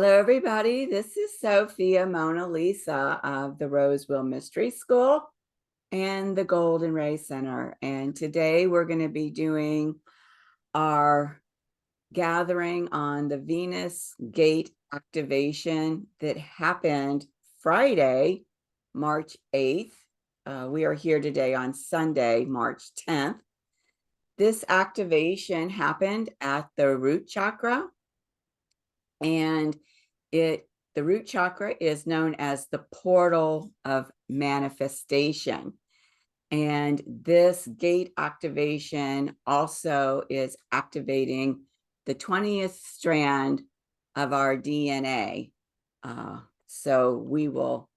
Hello, everybody. This is Sophia Mona Lisa of the Roseville Mystery School and the Golden Ray Center. And today we're going to be doing our gathering on the Venus gate activation that happened Friday, March 8th. We are here today on Sunday, March 10th. This activation happened at the root chakra, and the root chakra is known as the portal of manifestation. And this gate activation also is activating the 20th strand of our DNA. So we will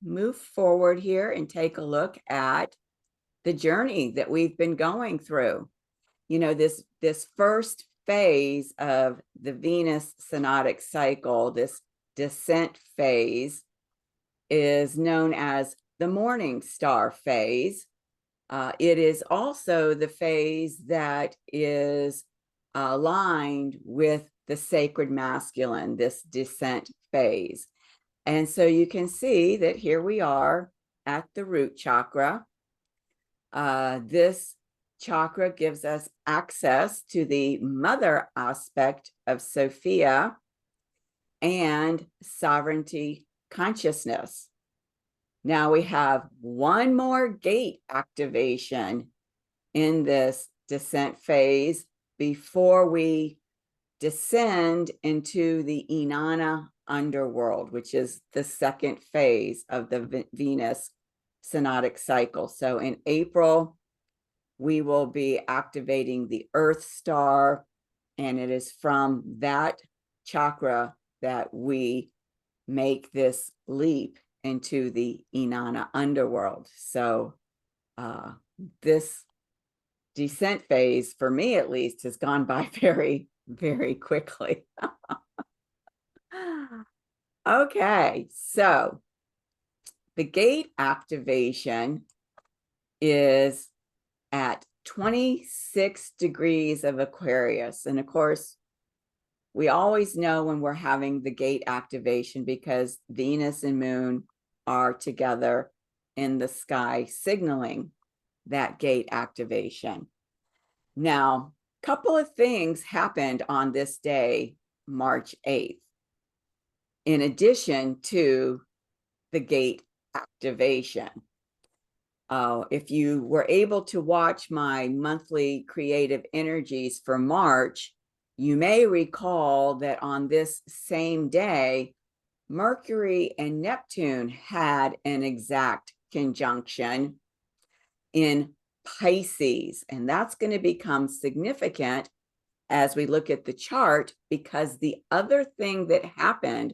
move forward here and take a look at the journey that we've been going through. You know, this first phase of the Venus synodic cycle, this descent phase, is known as the morning star phase. It is also the phase that is aligned with the sacred masculine, this descent phase. And so you can see that here we are at the root chakra. This chakra gives us access to the mother aspect of Sophia and sovereignty consciousness. Now we have one more gate activation in this descent phase before we descend into the Inanna underworld, which is the second phase of the Venus synodic cycle. So in April, we will be activating the Earth star, and it is from that chakra that we make this leap into the Inanna underworld. So this descent phase, for me at least, has gone by very, very quickly. Okay, so the gate activation is at 26 degrees of Aquarius. And of course, we always know when we're having the gate activation because Venus and Moon are together in the sky, signaling that gate activation. Now, a couple of things happened on this day, March 8th, in addition to the gate activation. If you were able to watch my monthly creative energies for March, you may recall that on this same day, Mercury and Neptune had an exact conjunction in Pisces, and that's going to become significant as we look at the chart, because the other thing that happened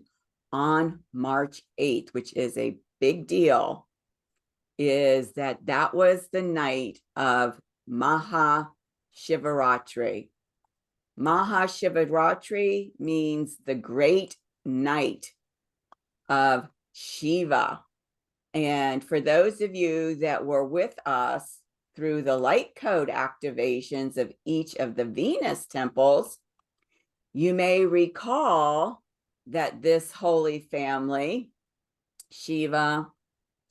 on March 8th, which is a big deal, is that was the night of Maha Shivaratri. Maha Shivaratri means the great night of Shiva. And for those of you that were with us through the light code activations of each of the Venus temples, you may recall that this holy family, Shiva,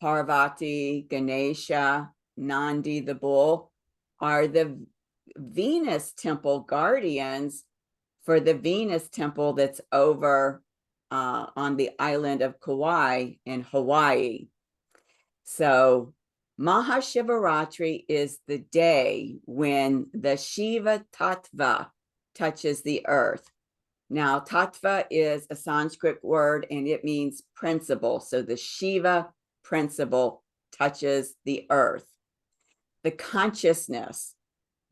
Parvati, Ganesha, Nandi the bull, are the Venus temple guardians for the Venus temple that's over on the island of Kauai in Hawaii. So Maha Shivaratri is the day when the Shiva Tattva touches the earth. Now, Tattva is a Sanskrit word and it means principle. So the Shiva principle touches the earth. The consciousness,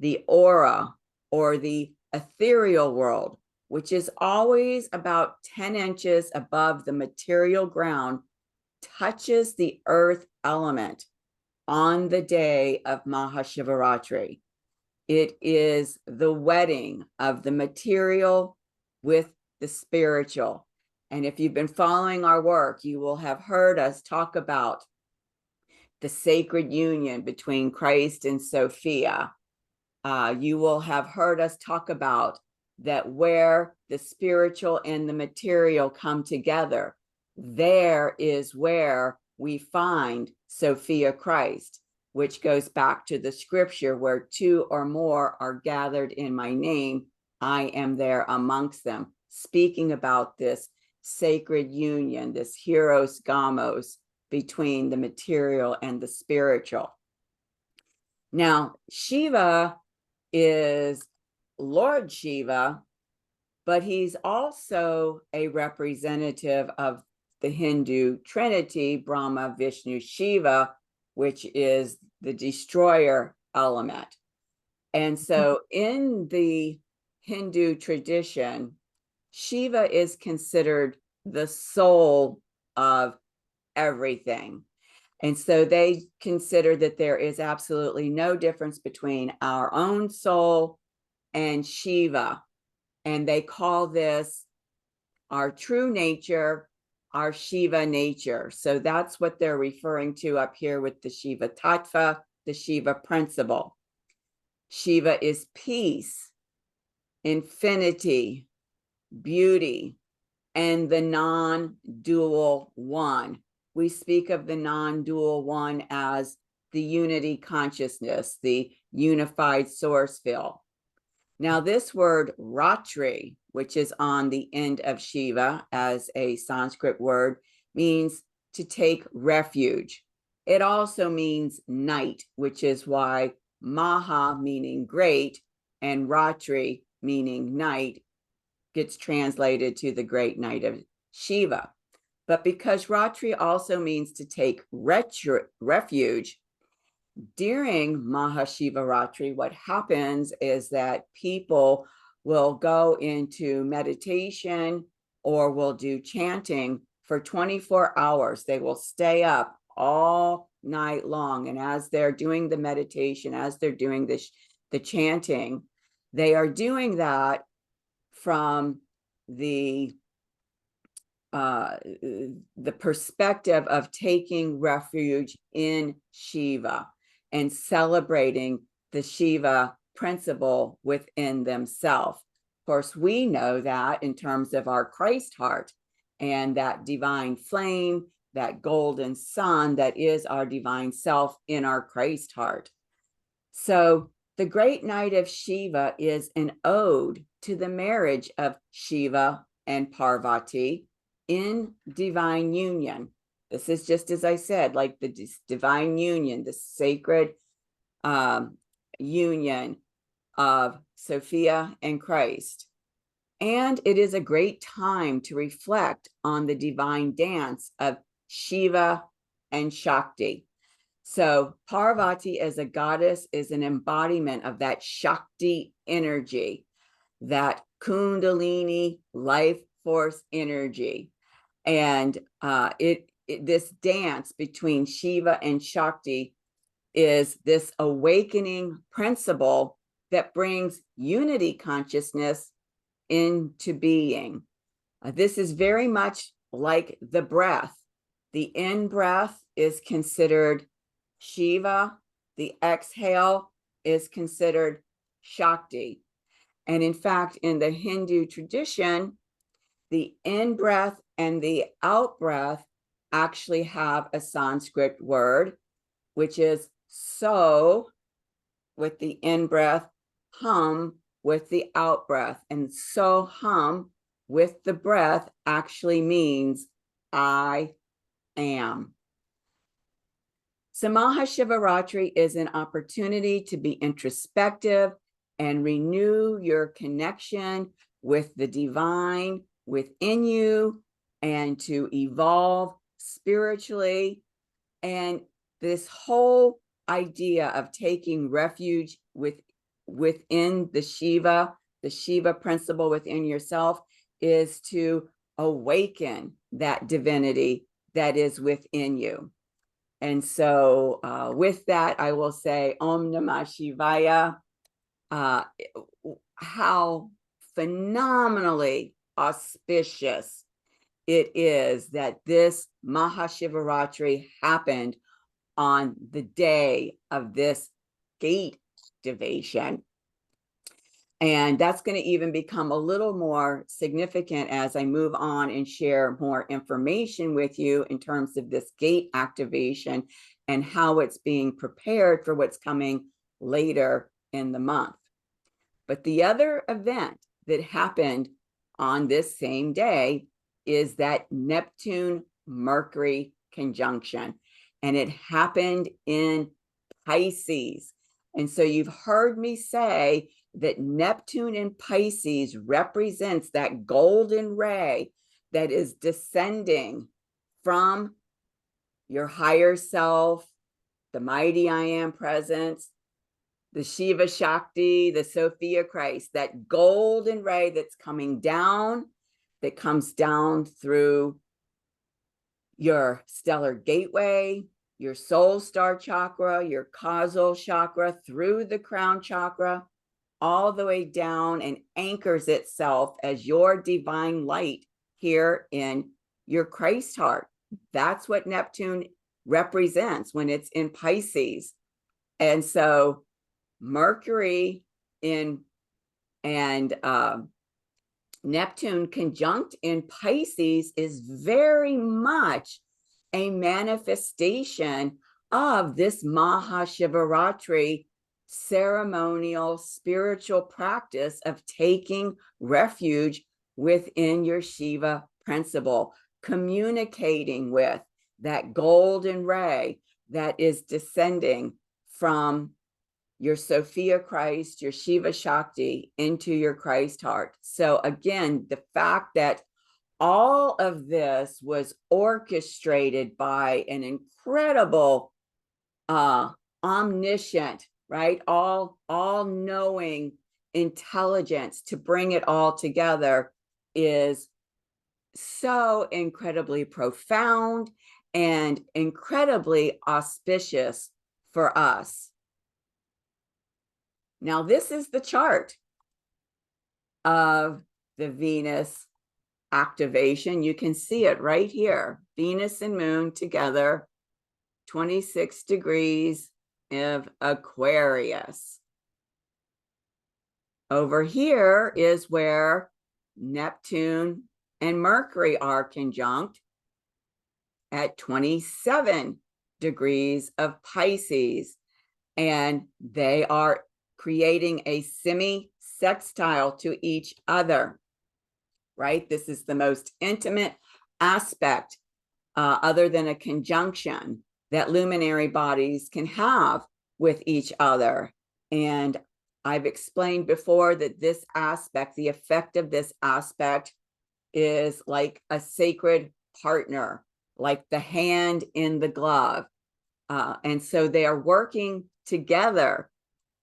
the aura, or the ethereal world, which is always about 10 inches above the material ground, touches the earth element on the day of Maha Shivaratri. It is the wedding of the material with the spiritual. And if you've been following our work, you will have heard us talk about the sacred union between Christ and Sophia. You will have heard us talk about that where the spiritual and the material come together, there is where we find Sophia Christ, which goes back to the scripture where two or more are gathered in my name, I am there amongst them, speaking about this sacred union, this hieros gamos between the material and the spiritual. Now, Shiva is Lord Shiva, but he's also a representative of the Hindu Trinity, Brahma, Vishnu, Shiva, which is the destroyer element. And so in the Hindu tradition, Shiva is considered the soul of everything. And so they consider that there is absolutely no difference between our own soul and Shiva. And they call this our true nature, our Shiva nature. So that's what they're referring to up here with the Shiva Tattva, the Shiva principle. Shiva is peace, infinity, beauty, and the non-dual one. We speak of the non-dual one as the unity consciousness, the unified source field. Now, this word Ratri, which is on the end of Shiva as a Sanskrit word, means to take refuge. It also means night, which is why Maha, meaning great, and Ratri, meaning night, gets translated to the great night of Shiva. But because Ratri also means to take refuge, during Maha Shivaratri, what happens is that people will go into meditation or will do chanting for 24 hours. They will stay up all night long. And as they're doing the meditation, as they're doing the chanting, they are doing that from the perspective of taking refuge in Shiva and celebrating the Shiva principle within themselves. Of course, we know that in terms of our Christ heart and that divine flame, that golden sun that is our divine self in our Christ heart. So the great night of Shiva is an ode to the marriage of Shiva and Parvati in divine union. This is just as I said, like the divine union, the sacred union of Sophia and Christ. And it is a great time to reflect on the divine dance of Shiva and Shakti. So Parvati as a goddess is an embodiment of that Shakti energy, that Kundalini life force energy. And this dance between Shiva and Shakti is this awakening principle that brings unity consciousness into being. This is very much like the breath. The in-breath is considered Shiva. The exhale is considered Shakti. And in fact, in the Hindu tradition, the in-breath and the out-breath actually have a Sanskrit word, which is so with the in-breath, hum with the out-breath. And so hum with the breath actually means I am. So Maha Shivaratri is an opportunity to be introspective and renew your connection with the divine within you and to evolve spiritually. And this whole idea of taking refuge within the Shiva principle within yourself is to awaken that divinity that is within you. And so with that, I will say Om Namah Shivaya. How phenomenally auspicious it is that this Maha Shivaratri happened on the day of this gate activation. And that's going to even become a little more significant as I move on and share more information with you in terms of this gate activation and how it's being prepared for what's coming later in the month. But the other event that happened on this same day is that Neptune-Mercury conjunction. And it happened in Pisces. And so you've heard me say that Neptune in Pisces represents that golden ray that is descending from your higher self, the mighty I am presence, the Shiva Shakti, the Sophia Christ, that golden ray that's coming down, that comes down through your stellar gateway, your soul star chakra, your causal chakra, through the crown chakra, all the way down, and anchors itself as your divine light here in your Christ heart. That's what Neptune represents when it's in Pisces. And so Mercury and Neptune conjunct in Pisces is very much a manifestation of this Maha Shivaratri ceremonial spiritual practice of taking refuge within your Shiva principle, communicating with that golden ray that is descending from your Sophia Christ, your Shiva Shakti into your Christ heart. So again, the fact that all of this was orchestrated by an incredible omniscient, right? All knowing intelligence to bring it all together is so incredibly profound and incredibly auspicious for us. Now, this is the chart of the Venus activation. You can see it right here. Venus and Moon together, 26 degrees of Aquarius. Over here is where Neptune and Mercury are conjunct at 27 degrees of Pisces. And they are creating a semi-sextile to each other, right? This is the most intimate aspect, other than a conjunction, that luminary bodies can have with each other. And I've explained before that this aspect, the effect of this aspect, is like a sacred partner, like the hand in the glove. And so they are working together.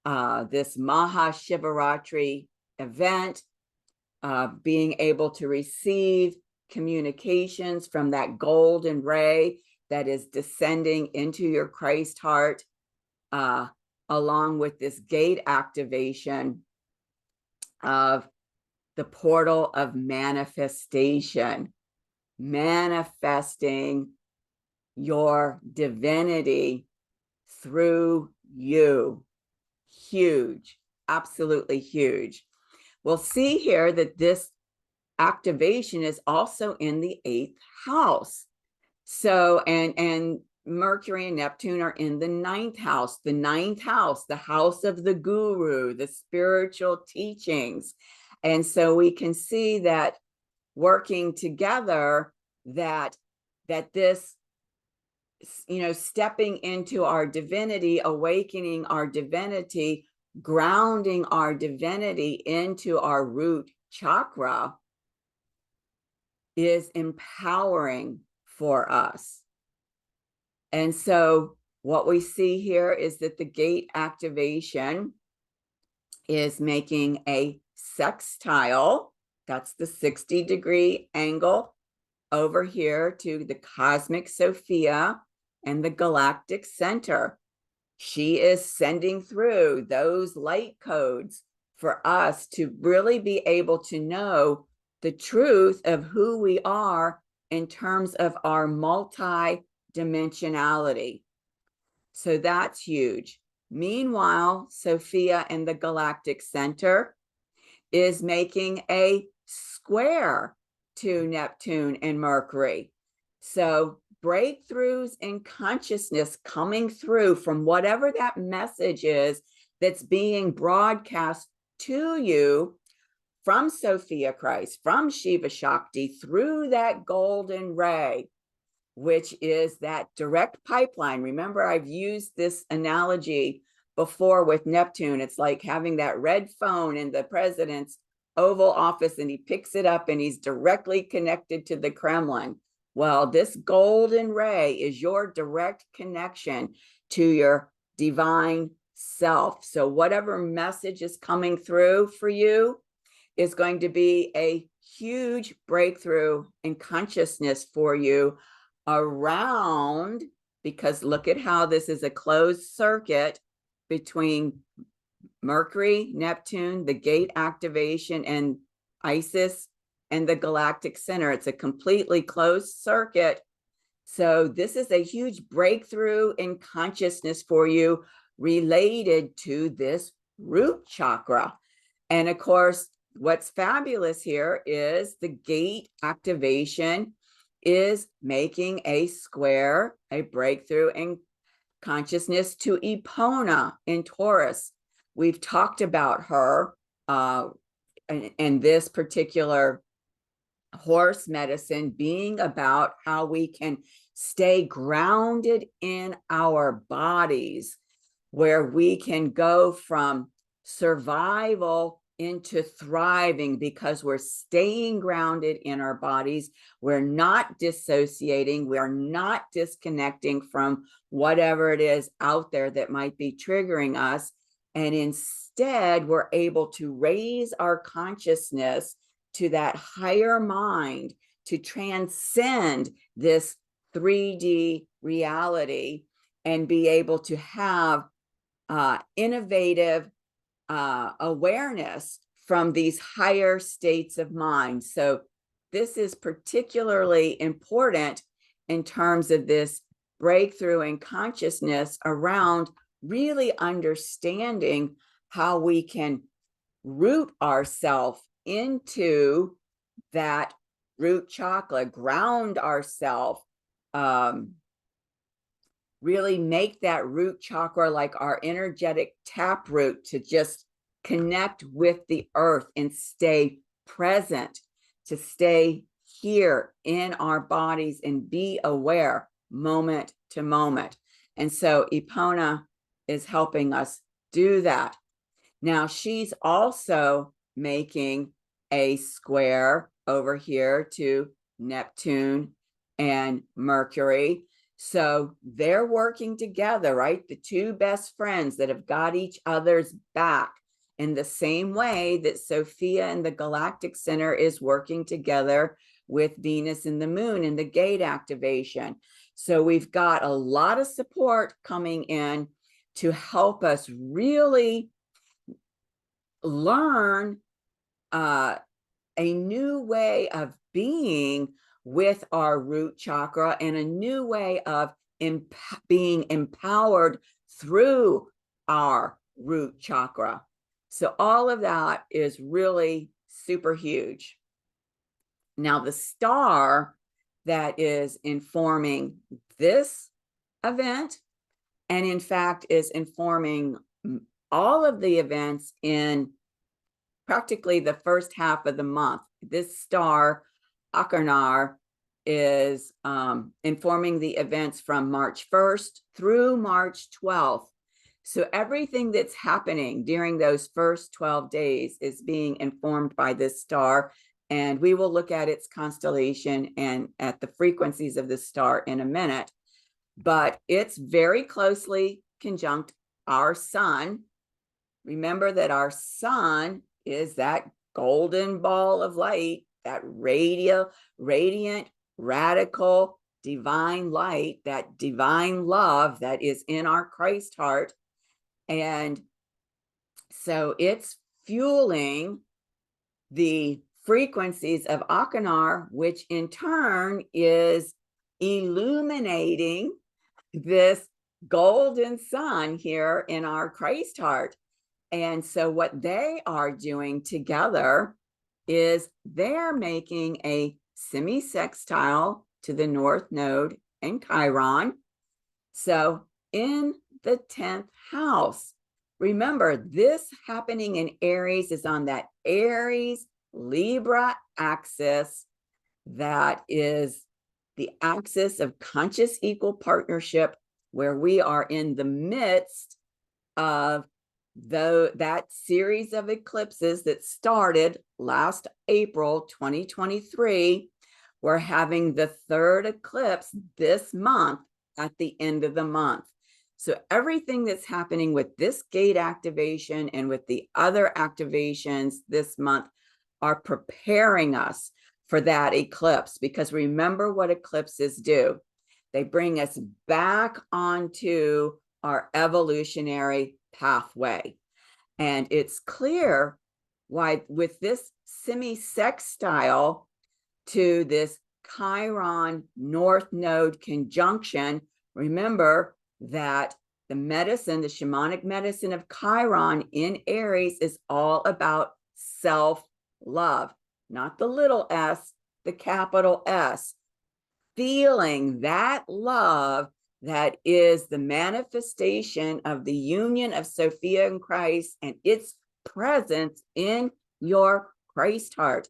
This Maha Shivaratri event, being able to receive communications from that golden ray that is descending into your Christ heart, along with this gate activation of the portal of manifestation, manifesting your divinity through you. Huge, absolutely huge. We'll see here that this activation is also in the 8th house. So, and Mercury and Neptune are in the 9th house, the 9th house, the house of the guru, the spiritual teachings. And so we can see that working together, that this, stepping into our divinity, awakening our divinity, grounding our divinity into our root chakra is empowering for us. And so what we see here is that the gate activation is making a sextile. That's the 60-degree angle over here to the cosmic Sophia and the galactic center. She is sending through those light codes for us to really be able to know the truth of who we are in terms of our multi-dimensionality. So that's huge. Meanwhile, Sophia and the galactic center is making a square to Neptune and Mercury. So breakthroughs in consciousness coming through from whatever that message is that's being broadcast to you from Sophia Christ, from Shiva Shakti, through that golden ray, which is that direct pipeline. Remember, I've used this analogy before with Neptune. It's like having that red phone in the president's Oval Office, and he picks it up and he's directly connected to the Kremlin. Well, this golden ray is your direct connection to your divine self. So whatever message is coming through for you is going to be a huge breakthrough in consciousness for you around, because look at how this is a closed circuit between Mercury, Neptune, the gate activation, and Isis and the galactic center. It's a completely closed circuit. So this is a huge breakthrough in consciousness for you related to this root chakra. And of course, what's fabulous here is the gate activation is making a square, a breakthrough in consciousness to Epona in Taurus. We've talked about her and this particular horse medicine being about how we can stay grounded in our bodies, where we can go from survival into thriving because we're staying grounded in our bodies. We're not dissociating. We're not disconnecting from whatever it is out there that might be triggering us. And instead, we're able to raise our consciousness to that higher mind to transcend this 3D reality and be able to have innovative awareness from these higher states of mind. So this is particularly important in terms of this breakthrough in consciousness around really understanding how we can root ourselves into that root chakra, ground ourselves, really make that root chakra like our energetic taproot to just connect with the earth and stay present, to stay here in our bodies and be aware moment to moment. And so Epona is helping us do that. Now, she's also making a square over here to Neptune and Mercury. So they're working together, right? The two best friends that have got each other's back, in the same way that Sophia and the Galactic Center is working together with Venus and the Moon in the gate activation. So we've got a lot of support coming in to help us really learn a new way of being with our root chakra and a new way of being empowered through our root chakra. So all of that is really super huge. Now, the star that is informing this event, and in fact is informing all of the events in practically the first half of the month, this star, Achernar, is informing the events from March 1st through March 12th. So everything that's happening during those first 12 days is being informed by this star. And we will look at its constellation and at the frequencies of the star in a minute. But it's very closely conjunct our sun. Remember that our sun is that golden ball of light, that radiant, radical, divine light, that divine love that is in our Christ heart. And so it's fueling the frequencies of Achernar, which in turn is illuminating this golden sun here in our Christ heart. And so what they are doing together is they're making a semi-sextile to the North Node in Chiron. So in the 10th house, remember this happening in Aries is on that Aries Libra axis. That is the axis of conscious equal partnership, where we are in the midst of that series of eclipses that started last April 2023. We're having the third eclipse this month at the end of the month. So everything that's happening with this gate activation and with the other activations this month are preparing us for that eclipse, because remember what eclipses do. They bring us back onto our evolutionary pathway. And it's clear why with this semi-sextile to this Chiron North Node conjunction, remember that the medicine, the shamanic medicine of Chiron in Aries is all about self-love, not the little s, the capital S. Feeling that love that is the manifestation of the union of Sophia and Christ and its presence in your Christ heart.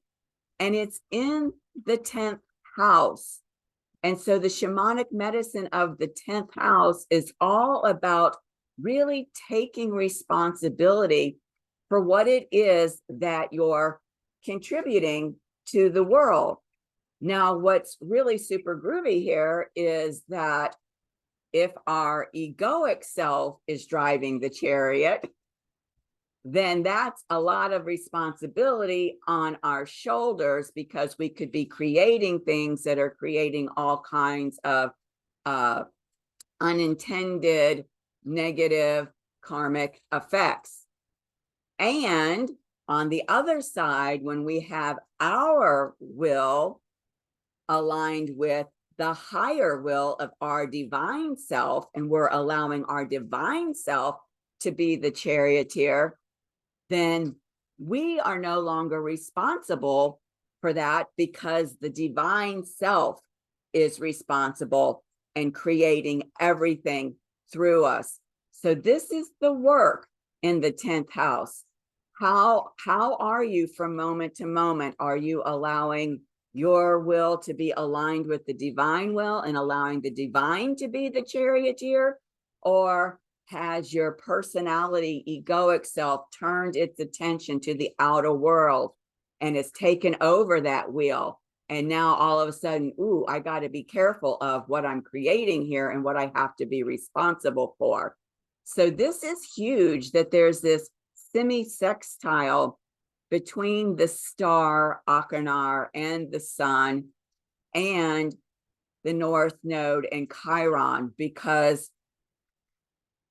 And it's in the 10th house. And so the shamanic medicine of the 10th house is all about really taking responsibility for what it is that you're contributing to the world. Now, what's really super groovy here is that if our egoic self is driving the chariot, then that's a lot of responsibility on our shoulders, because we could be creating things that are creating all kinds of unintended negative karmic effects. And on the other side, when we have our will aligned with the higher will of our divine self, and we're allowing our divine self to be the charioteer, then we are no longer responsible for that, because the divine self is responsible and creating everything through us. So this is the work in the 10th house. How are you from moment to moment? Are you allowing your will to be aligned with the divine will and allowing the divine to be the charioteer? Or has your personality, egoic self turned its attention to the outer world and has taken over that wheel? And now all of a sudden, ooh, I got to be careful of what I'm creating here and what I have to be responsible for. So this is huge, that there's this semi-sextile between the star Achernar and the sun and the North Node and Chiron, because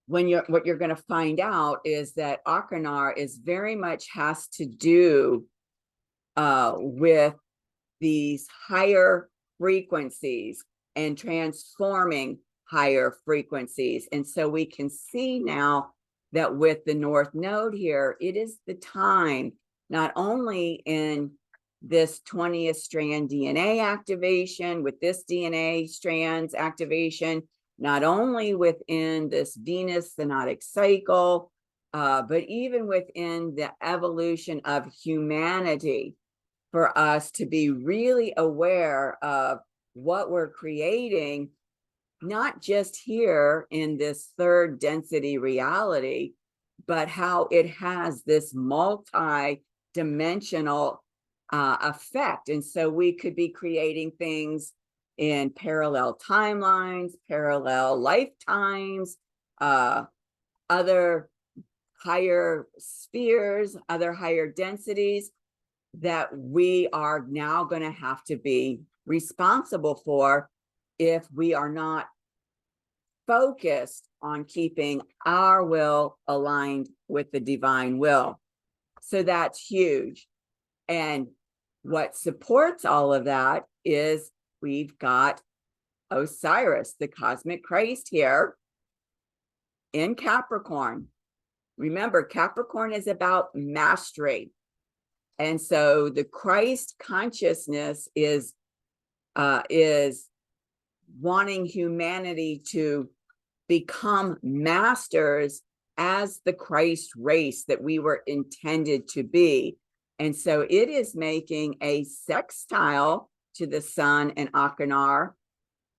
what you're going to find out is that Achernar is very much has to do with these higher frequencies and transforming higher frequencies. And so we can see now that with the North Node here, it is the time, not only in this 20th strand DNA activation, with this DNA strands activation, not only within this Venus synodic cycle, but even within the evolution of humanity, for us to be really aware of what we're creating, not just here in this third density reality, but how it has this multi-dimensional effect. And so we could be creating things in parallel timelines, parallel lifetimes, other higher spheres, other higher densities that we are now going to have to be responsible for if we are not focused on keeping our will aligned with the divine will. So that's huge. And what supports all of that is we've got Osiris, the cosmic Christ, here in Capricorn. Remember, Capricorn is about mastery. And so the Christ consciousness is wanting humanity to become masters as the Christ race that we were intended to be. And so it is making a sextile to the sun and Achernar,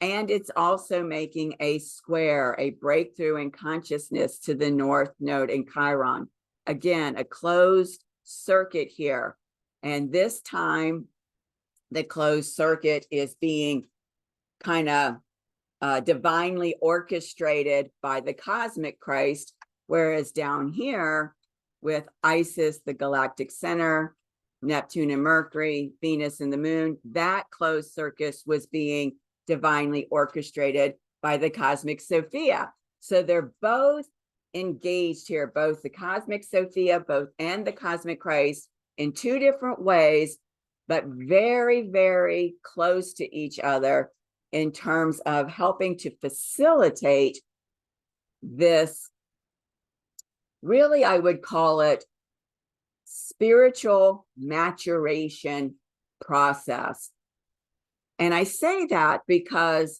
and it's also making a square, a breakthrough in consciousness to the North Node in Chiron. Again, a closed circuit here. And this time, the closed circuit is being kind of divinely orchestrated by the cosmic Christ, whereas down here with Isis, the galactic center, Neptune and Mercury, Venus and the moon, that closed circuit was being divinely orchestrated by the cosmic Sophia. So they're both engaged here, both the cosmic Sophia, and the cosmic Christ in two different ways, but very, very close to each other in terms of helping to facilitate this, really, I would call it spiritual maturation process. And I say that because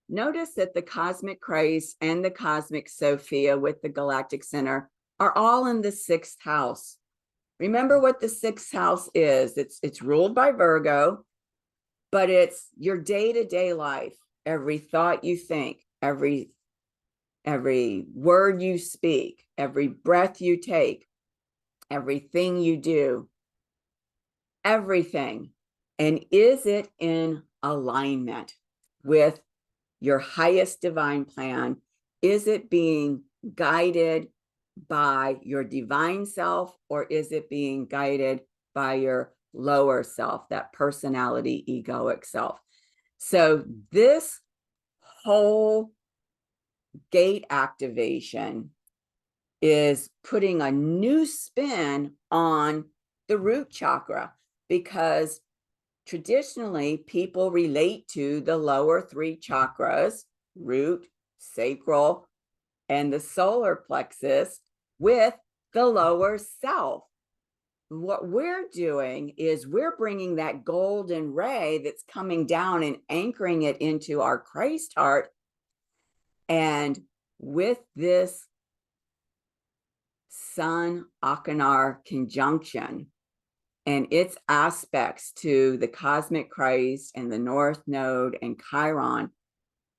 notice that the cosmic Christ and the cosmic Sophia with the galactic center are all in the sixth house. Remember what the sixth house is. It's ruled by Virgo, but it's your day-to-day life, every thought you think, every word you speak, every breath you take, everything you do, everything. And is it in alignment with your highest divine plan? Is it being guided by your divine self, or is it being guided by your lower self, that personality, egoic self? So this whole gate activation is putting a new spin on the root chakra, because traditionally people relate to the lower three chakras, root, sacral, and the solar plexus, with the lower self. What we're doing is we're bringing that golden ray that's coming down and anchoring it into our Christ heart. And with this Sun Achernar conjunction and its aspects to the cosmic Christ and the North Node and Chiron,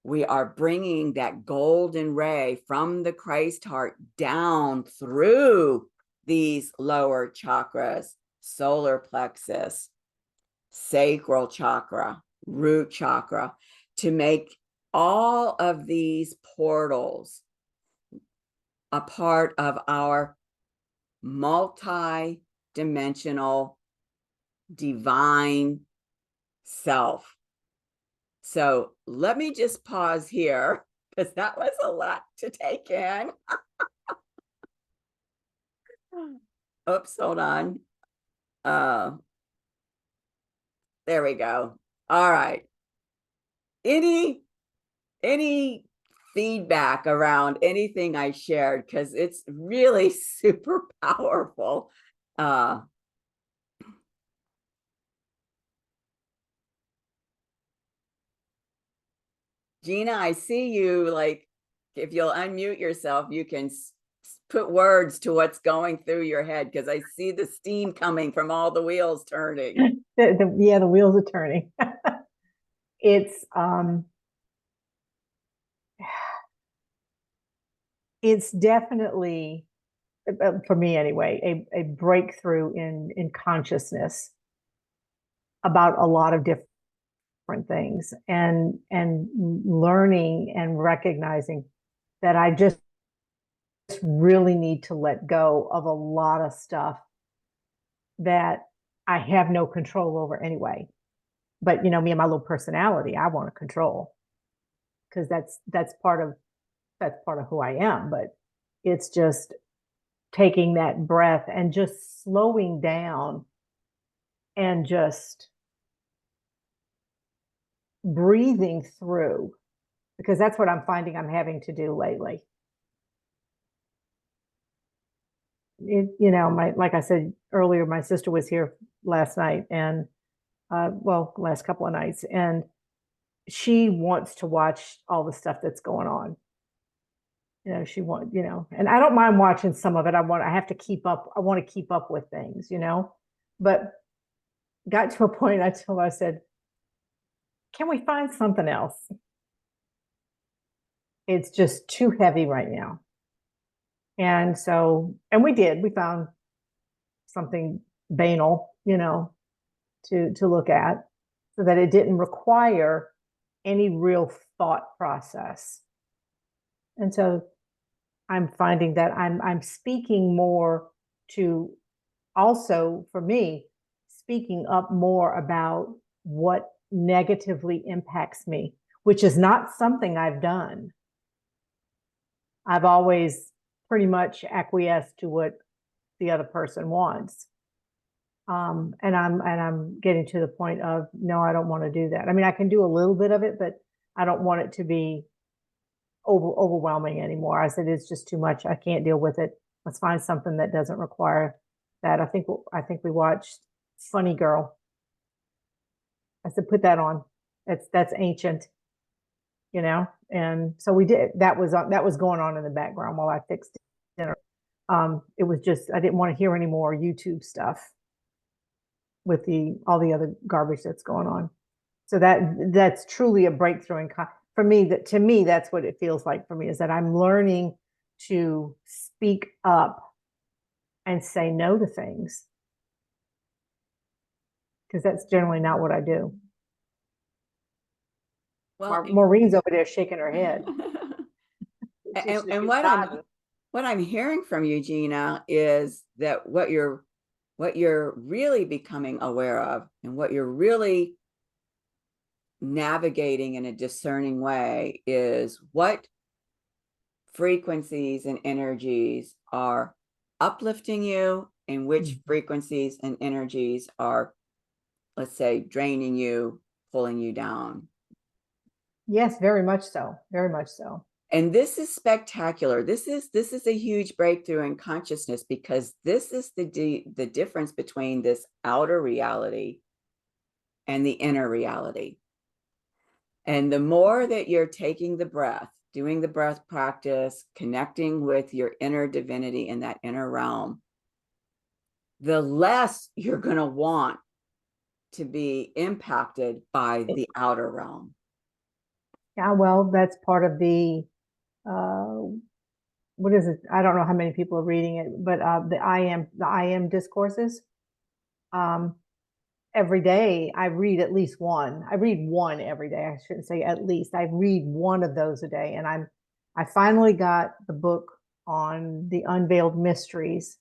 we are bringing that golden ray from the Christ heart down through these lower chakras, solar plexus, sacral chakra, root chakra, to make all of these portals a part of our multi-dimensional divine self. So let me just pause here, because that was a lot to take in. Oops, hold on. There we go. All right. Any feedback around anything I shared? Because it's really super powerful. Gina, I see you. Like, if you'll unmute yourself, you can put words to what's going through your head, because I see the steam coming from all the wheels turning. Yeah, the wheels are turning. It's definitely, for me anyway, a breakthrough in consciousness about a lot of different things, and learning and recognizing that I just really need to let go of a lot of stuff that I have no control over anyway. But me and my little personality, I want to control, because that's part of who I am. But it's just taking that breath and just slowing down and just breathing through, because that's what I'm finding I'm having to do lately. like I said earlier, my sister was here last night and last couple of nights, and she wants to watch all the stuff that's going on. She wants, and I don't mind watching some of it. I have to keep up. I want to keep up with things, but got to a point I told her, I said, can we find something else? It's just too heavy right now. And we found something banal, to look at, so that it didn't require any real thought process. And so I'm finding that I'm speaking more to, also for me, speaking up more about what negatively impacts me, which is not something I've done. I've always pretty much acquiesced to what the other person wants. And I'm getting to the point of, no, I don't want to do that. I mean, I can do a little bit of it, but I don't want it to be overwhelming anymore. I said, it's just too much. I can't deal with it. Let's find something that doesn't require that. I think we watched Funny Girl. I said, put that on. That's ancient, and so we did. That was going on in the background while I fixed dinner. It was just, I didn't want to hear any more YouTube stuff with all the other garbage that's going on. So that's truly a breakthrough for me. To me, that's what it feels like for me, is that I'm learning to speak up and say no to things, because that's generally not what I do. Well, Maureen's over there shaking her head. and what I'm hearing from you, Gina, is that what you're really becoming aware of, and what you're really navigating in a discerning way, is what frequencies and energies are uplifting you, and which frequencies and energies are, let's say, draining you, pulling you down. Yes, very much so. Very much so. And this is spectacular. This is a huge breakthrough in consciousness, because this is the difference between this outer reality and the inner reality. And the more that you're taking the breath, doing the breath practice, connecting with your inner divinity in that inner realm, the less you're going to want to be impacted by the outer realm. Yeah, well, that's part of the what is it? I don't know how many people are reading it, but the I am discourses. Every day I read at least one. I read one every day. I shouldn't say at least. I read one of those a day. And I finally got the book on the unveiled mysteries.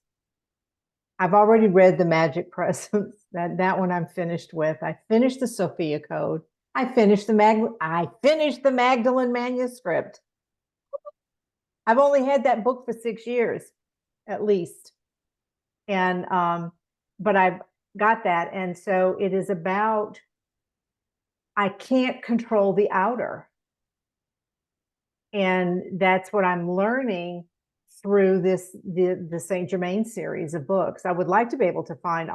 I've already read the Magic Presence. That one I'm finished with. I finished the Sophia Code. I finished the Magdalene manuscript. I've only had that book for 6 years, at least. And but I've got that. And so it is about, I can't control the outer. And that's what I'm learning through the Saint Germain series of books. I would like to be able to find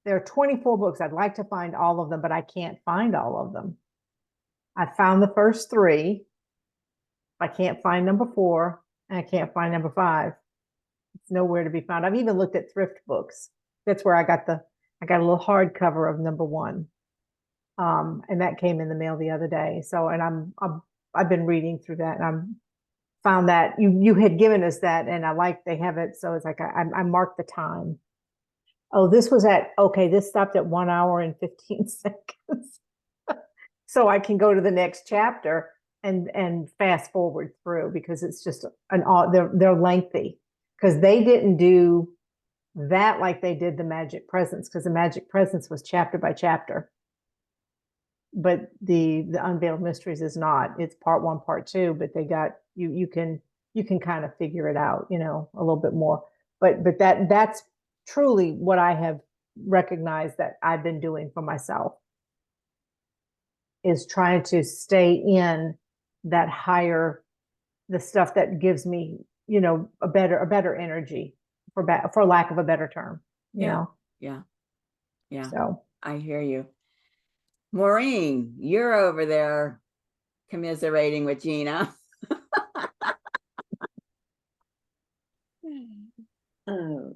there are 24 books. I'd like to find all of them, but I can't find all of them. I found the first 3. I can't find number 4, and I can't find number 5. It's nowhere to be found. I've even looked at thrift books. That's where I got a little hardcover of number 1. And that came in the mail the other day. So, and I've been reading through that, and I'm found that you had given us that, and they have it. So it's like, I marked the time. Oh, this stopped at 1 hour and 15 seconds. So I can go to the next chapter and fast forward through, because it's just they're lengthy, because they didn't do that like they did the Magic Presence, because the Magic Presence was chapter by chapter. But the Unveiled Mysteries is not. It's part 1, part 2, but they got you can kind of figure it out, a little bit more. But that's truly what I have recognized that I've been doing for myself, is trying to stay in that higher, the stuff that gives me, a better energy, for lack of a better term, you Yeah. know. Yeah. So I hear you. Maureen, you're over there commiserating with Gina. Oh,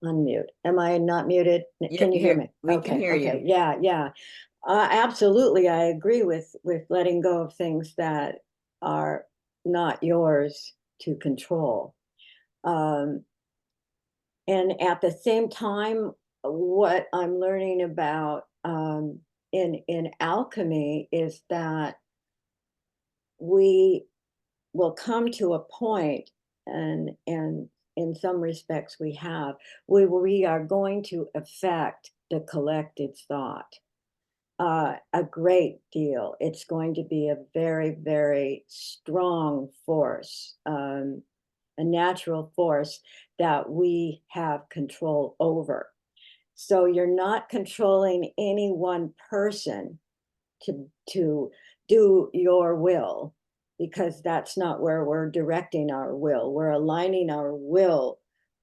unmute. Am I not muted? Can you hear me? We can hear Okay. you. Yeah. Absolutely. I agree with letting go of things that are not yours to control. And at the same time, what I'm learning about in alchemy is that we will come to a point, and in some respects we have, we are going to affect the collective thought a great deal. It's going to be a very, very strong force, a natural force that we have control over. So you're not controlling any one person to do your will, because that's not where we're directing our will. We're aligning our will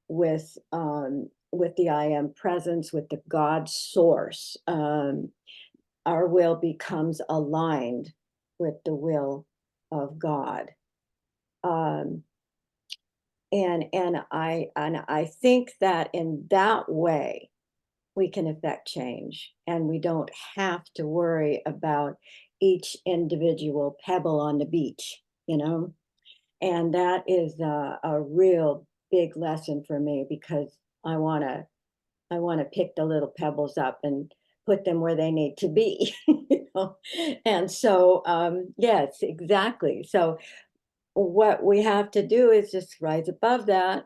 with the I am presence, with the God source. Our will becomes aligned with the will of God. And I think that in that way we can affect change, and we don't have to worry about each individual pebble on the beach, you know. And that is a real big lesson for me, because I want to pick the little pebbles up and put them where they need to be. You know? And so yes, exactly. So what we have to do is just rise above that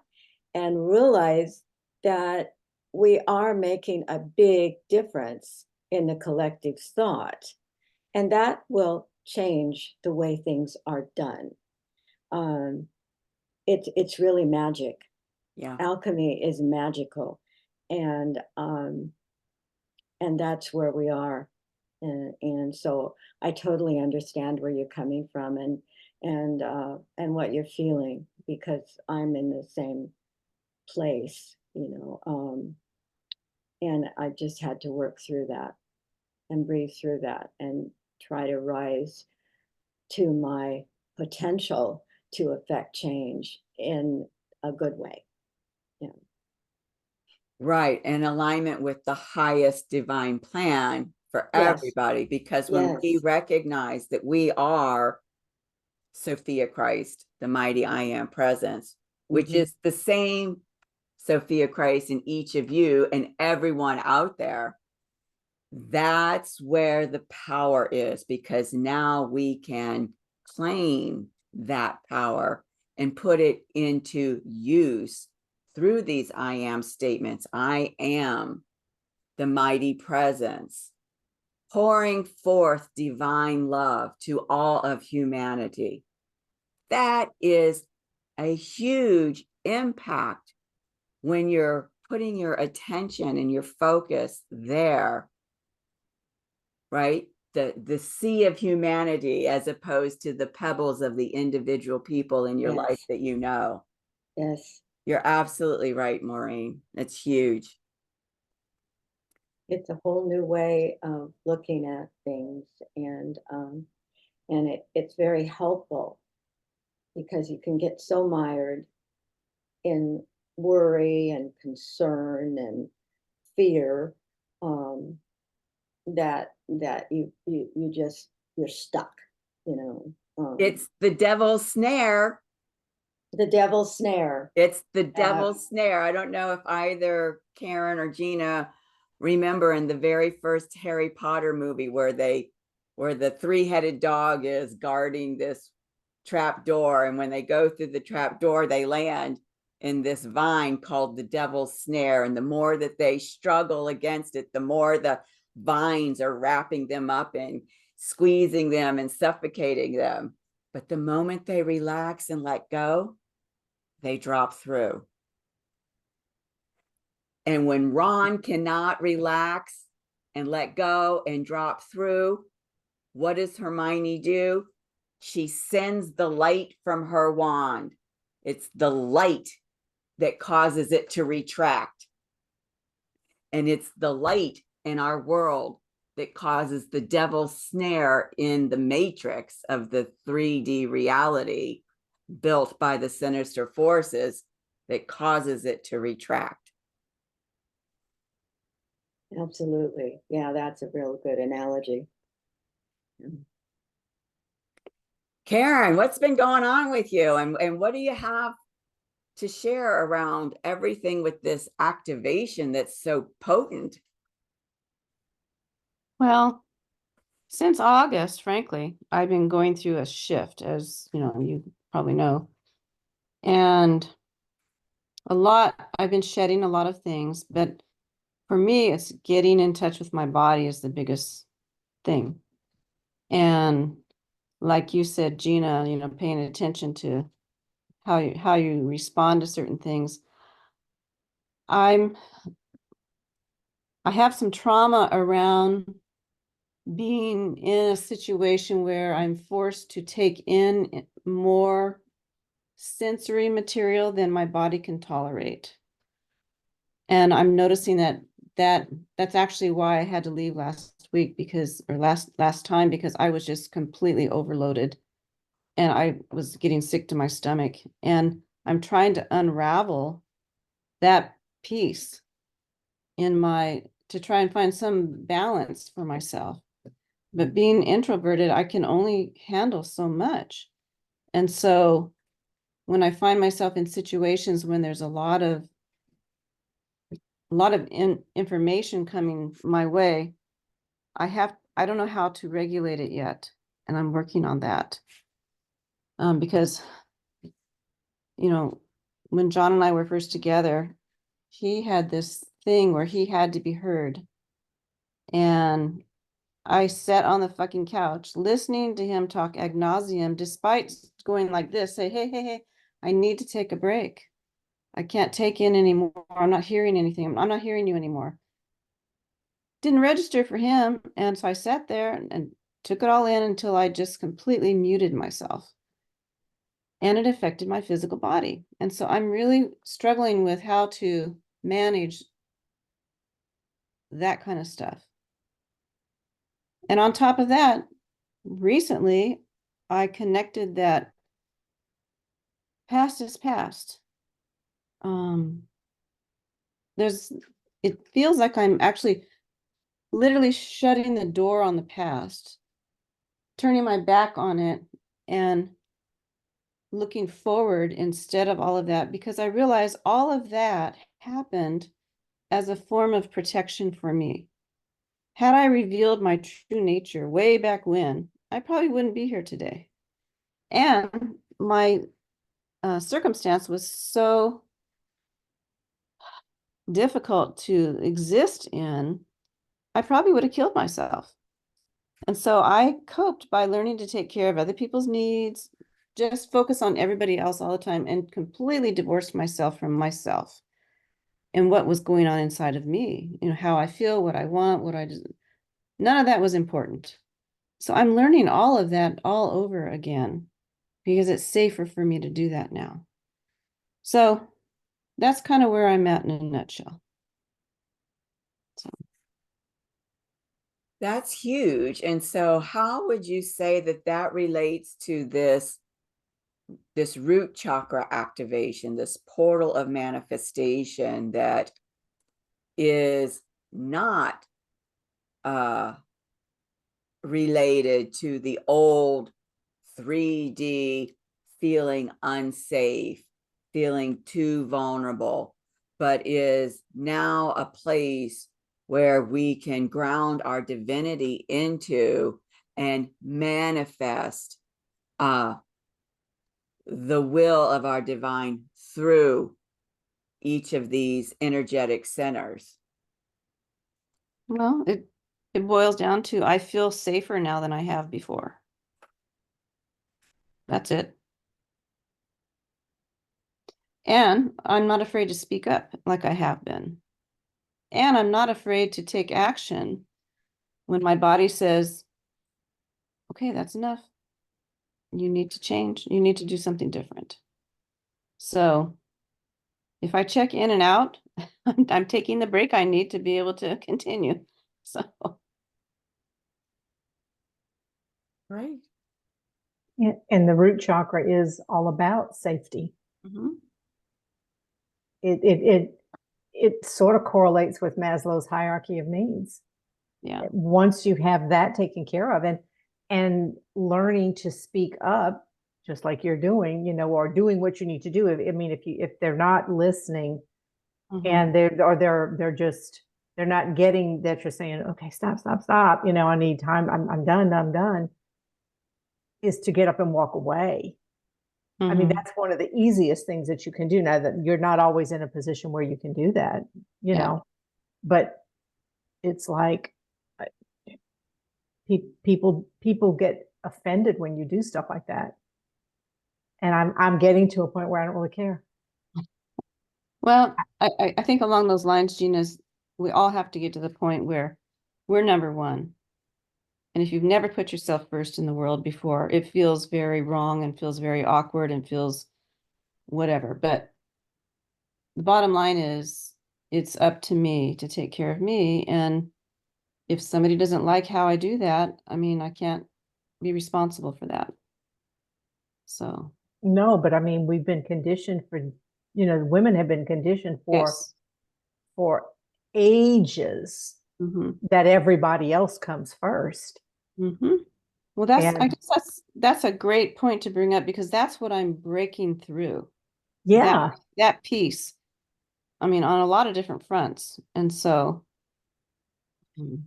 and realize that we are making a big difference in the collective thought, and that will change the way things are done. It's really magic. Yeah. Alchemy is magical, and that's where we are. And so I totally understand where you're coming from, and what you're feeling, because I'm in the same place, you know. And I just had to work through that and breathe through that and try to rise to my potential to affect change in a good way. Yeah. Right. In alignment with the highest divine plan for Yes. everybody. Because when we Yes. recognize that we are Sophia Christ, the mighty I am presence, which is the same Sophia Christ in each of you and everyone out there, that's where the power is, because now we can claim that power and put it into use through these I am statements. I am the mighty presence, pouring forth divine love to all of humanity. That is a huge impact when you're putting your attention and your focus there, right? The sea of humanity, as opposed to the pebbles of the individual people in your life that you know. Yes. You're absolutely right, Maureen. It's huge. It's a whole new way of looking at things, and it's very helpful, because you can get so mired in worry and concern and fear, that you're stuck, you know. It's the devil's snare. The devil's snare. It's the devil's snare. I don't know if either Karen or Gina remember in the very first Harry Potter movie where the three-headed dog is guarding this trap door, and when they go through the trap door, they land in this vine called the devil's snare, and the more that they struggle against it, the more the vines are wrapping them up and squeezing them and suffocating them. But the moment they relax and let go, they drop through. And when Ron cannot relax and let go and drop through, what does Hermione do? She sends the light from her wand. It's the light that causes it to retract. And it's the light in our world that causes the devil's snare in the matrix of the 3D reality built by the sinister forces that causes it to retract. Absolutely. Yeah, that's a real good analogy. Karen, what's been going on with you? And what do you have to share around everything with this activation that's so potent? Well, since August, frankly, I've been going through a shift, as you know, you probably know. And I've been shedding a lot of things, but for me, it's getting in touch with my body is the biggest thing. And like you said, Gina, you know, paying attention to how you respond to certain things. I have some trauma around being in a situation where I'm forced to take in more sensory material than my body can tolerate. And I'm noticing that's actually why I had to leave last week last time, because I was just completely overloaded and I was getting sick to my stomach. And I'm trying to unravel that piece to try and find some balance for myself. But being introverted, I can only handle so much. And so when I find myself in situations when there's a lot of information coming my way, I don't know how to regulate it yet. And I'm working on that. Because, you know, when John and I were first together, he had this thing where he had to be heard. And I sat on the fucking couch listening to him talk ad nauseum, despite going like this, say, hey, I need to take a break. I can't take in anymore. I'm not hearing anything. I'm not hearing you anymore. Didn't register for him. And so I sat there and took it all in until I just completely muted myself. And it affected my physical body. And so I'm really struggling with how to manage that kind of stuff. And on top of that, recently, I connected that past is past. It feels like I'm actually literally shutting the door on the past, turning my back on it, and looking forward instead of all of that, because I realize all of that happened as a form of protection for me. Had I revealed my true nature way back when, I probably wouldn't be here today. And my circumstance was so difficult to exist in, I probably would have killed myself. And so I coped by learning to take care of other people's needs, just focus on everybody else all the time, and completely divorced myself from myself and what was going on inside of me, you know, how I feel, what I want, none of that was important. So I'm learning all of that all over again because it's safer for me to do that now. So that's kind of where I'm at in a nutshell. So. That's huge. And so how would you say that that relates to this root chakra activation, this portal of manifestation that is not related to the old 3D feeling unsafe, feeling too vulnerable, but is now a place where we can ground our divinity into and manifest the will of our divine through each of these energetic centers? Well, it boils down to I feel safer now than I have before. That's it. And I'm not afraid to speak up like I have been. And I'm not afraid to take action when my body says, okay, that's enough. You need to change. You need to do something different. So, if I check in and out, I'm taking the break I need to be able to continue. So, Right. And the root chakra is all about safety. mhm, It sort of correlates with Maslow's hierarchy of needs. yeah. Once you have that taken care of, and learning to speak up, just like you're doing, or doing what you need to do. I mean, if they're not listening, Mhm, and they're not getting that you're saying, okay, stop, I need time, I'm done, is to get up and walk away. I mean, mhm, that's one of the easiest things that you can do now that you're not always in a position where you can do that, Yeah. but it's like uh, people get offended when you do stuff like that. And I'm getting to a point where I don't really care. Well, I think along those lines, Gina's, we all have to get to the point where we're number one. And if you've never put yourself first in the world before, it feels very wrong and feels very awkward and feels whatever. But the bottom line is it's up to me to take care of me. And if somebody doesn't like how I do that, I mean, I can't be responsible for that. So, No, but I mean, we've been conditioned for, women have been conditioned yes. for ages Mm-hmm. that everybody else comes first. Mm-hmm. Well, I And guess that's a great point to bring up because that's what I'm breaking through. yeah, That piece. I mean, on a lot of different fronts. And so, yeah.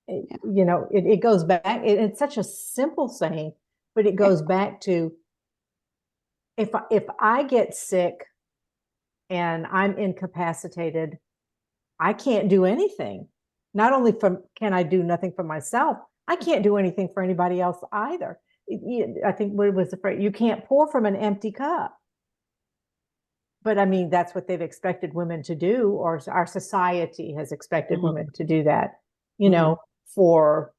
it goes back. It's such a simple saying, but it Yeah. goes back to if I get sick and I'm incapacitated, I can't do anything. Not only can I do nothing for myself, I can't do anything for anybody else either. I think what was the phrase? You can't pour from an empty cup. But I mean, that's what they've expected women to do, or our society has expected Mhm. women to do that, Mhm. for,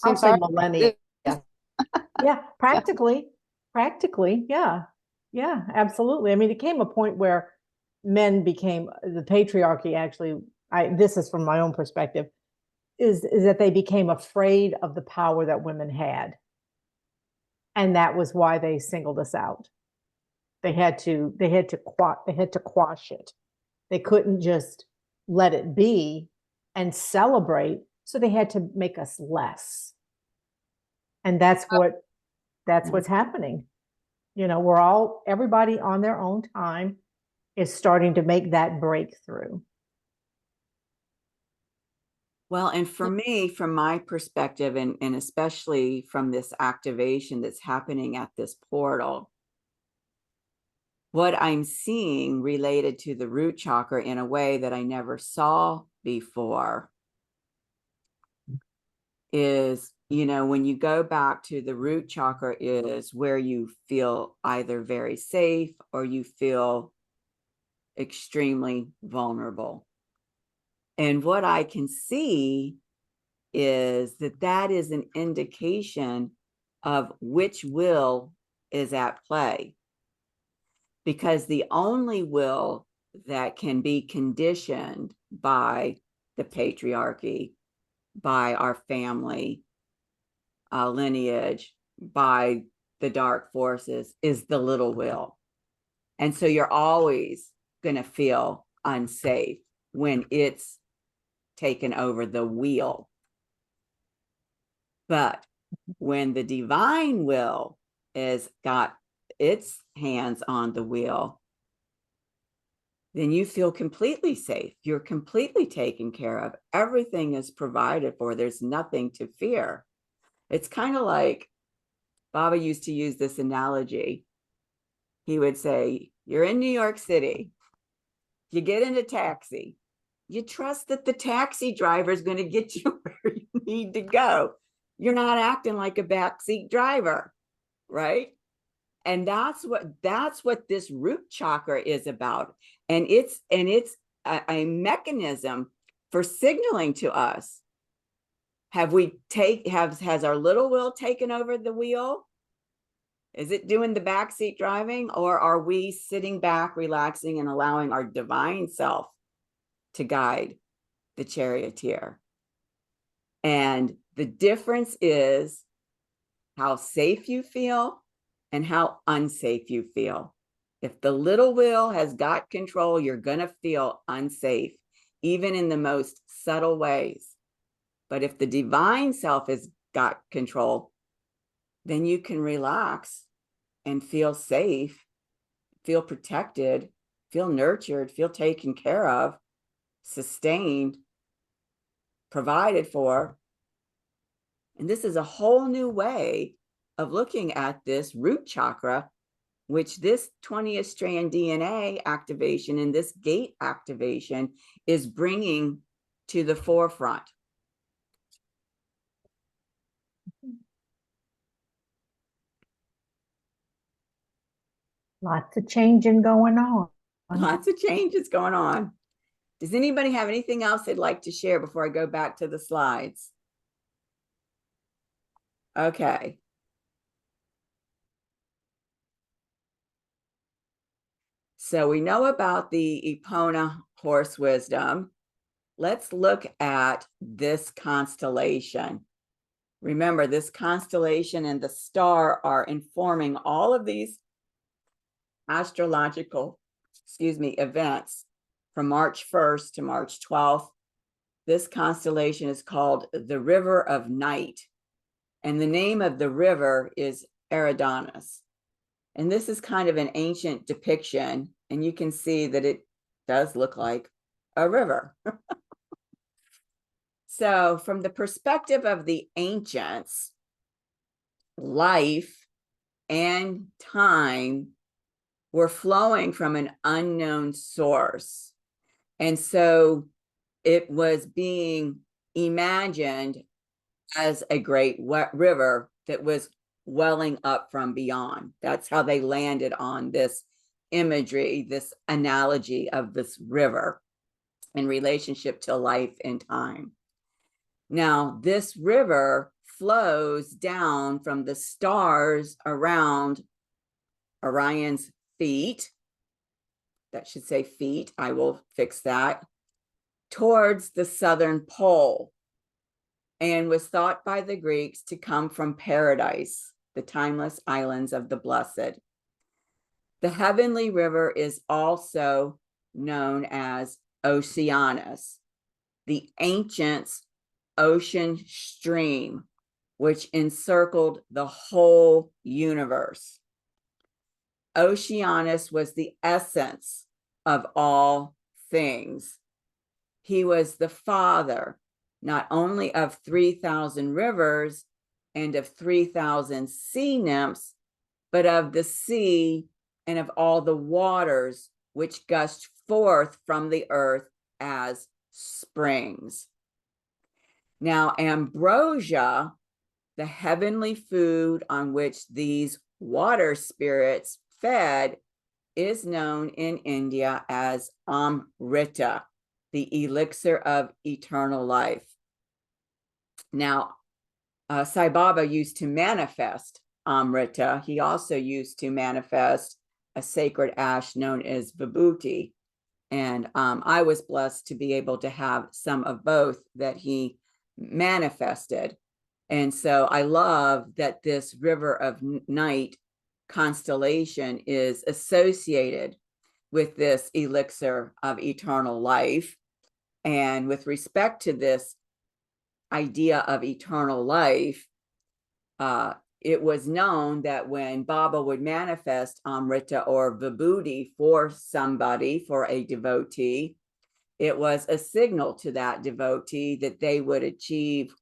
I'll Since say our millennia. Yeah, yeah. practically, yeah. Yeah, absolutely. I mean, it came a point where men became the patriarchy actually, this is from my own perspective, is that they became afraid of the power that women had. And that was why they singled us out. They had to quash it. They couldn't just let it be and celebrate. So they had to make us less. And that's what's happening. Everybody on their own time is starting to make that breakthrough. Well, and for me, from my perspective, and especially from this activation that's happening at this portal, what I'm seeing related to the root chakra in a way that I never saw before is, when you go back to the root chakra is where you feel either very safe or you feel extremely vulnerable. And what I can see is that is an indication of which will is at play. Because the only will that can be conditioned by the patriarchy, by our family lineage, by the dark forces, is the little will. And so you're always going to feel unsafe when it's taken over the wheel. But when the divine will has got its hands on the wheel, then you feel completely safe. You're completely taken care of. Everything is provided for. There's nothing to fear. It's kind of like Baba used to use this analogy. He would say, you're in New York City. You get in a taxi. You trust that the taxi driver is going to get you where you need to go. You're not acting like a backseat driver, right? And that's what this root chakra is about. And it's a mechanism for signaling to us. Has our little will taken over the wheel? Is it doing the backseat driving, or are we sitting back, relaxing, and allowing our divine self to guide the charioteer? And the difference is how safe you feel and how unsafe you feel. If the little wheel has got control, you're going to feel unsafe, even in the most subtle ways. But if the divine self has got control, then you can relax and feel safe, feel protected, feel nurtured, feel taken care of, sustained, provided for. And this is a whole new way of looking at this root chakra, which this 20th strand DNA activation and this gate activation is bringing to the forefront. Lots of changing going on. Lots of changes going on. Does anybody have anything else they'd like to share before I go back to the slides? Okay. So we know about the Epona horse wisdom. Let's look at this constellation. Remember, this constellation and the star are informing all of these astrological, events from March 1st to March 12th. This constellation is called the River of Night, and the name of the river is Eridanus. And this is kind of an ancient depiction, and you can see that it does look like a river. So from the perspective of the ancients, life and time were flowing from an unknown source. And so it was being imagined as a great river that was welling up from beyond. That's how they landed on this imagery, this analogy of this river in relationship to life and time. Now, this river flows down from the stars around Orion's feet. That should say feet. I will fix that. Towards the southern pole, and was thought by the Greeks to come from paradise, the timeless islands of the blessed. The heavenly river is also known as Oceanus, the ancients' ocean stream, which encircled the whole universe. Oceanus was the essence of all things. He was the father, not only of 3,000 rivers and of 3,000 sea nymphs, but of the sea and of all the waters which gushed forth from the earth as springs. Now, ambrosia, the heavenly food on which these water spirits fed, is known in India as Amrita, the elixir of eternal life. Now, Sai Baba used to manifest Amrita. He also used to manifest a sacred ash known as Vibhuti. And I was blessed to be able to have some of both that he manifested. And so I love that this River of Night constellation is associated with this elixir of eternal life. And with respect to this idea of eternal life, it was known that when Baba would manifest Amrita or Vibhuti for somebody, for a devotee, it was a signal to that devotee that they would achieve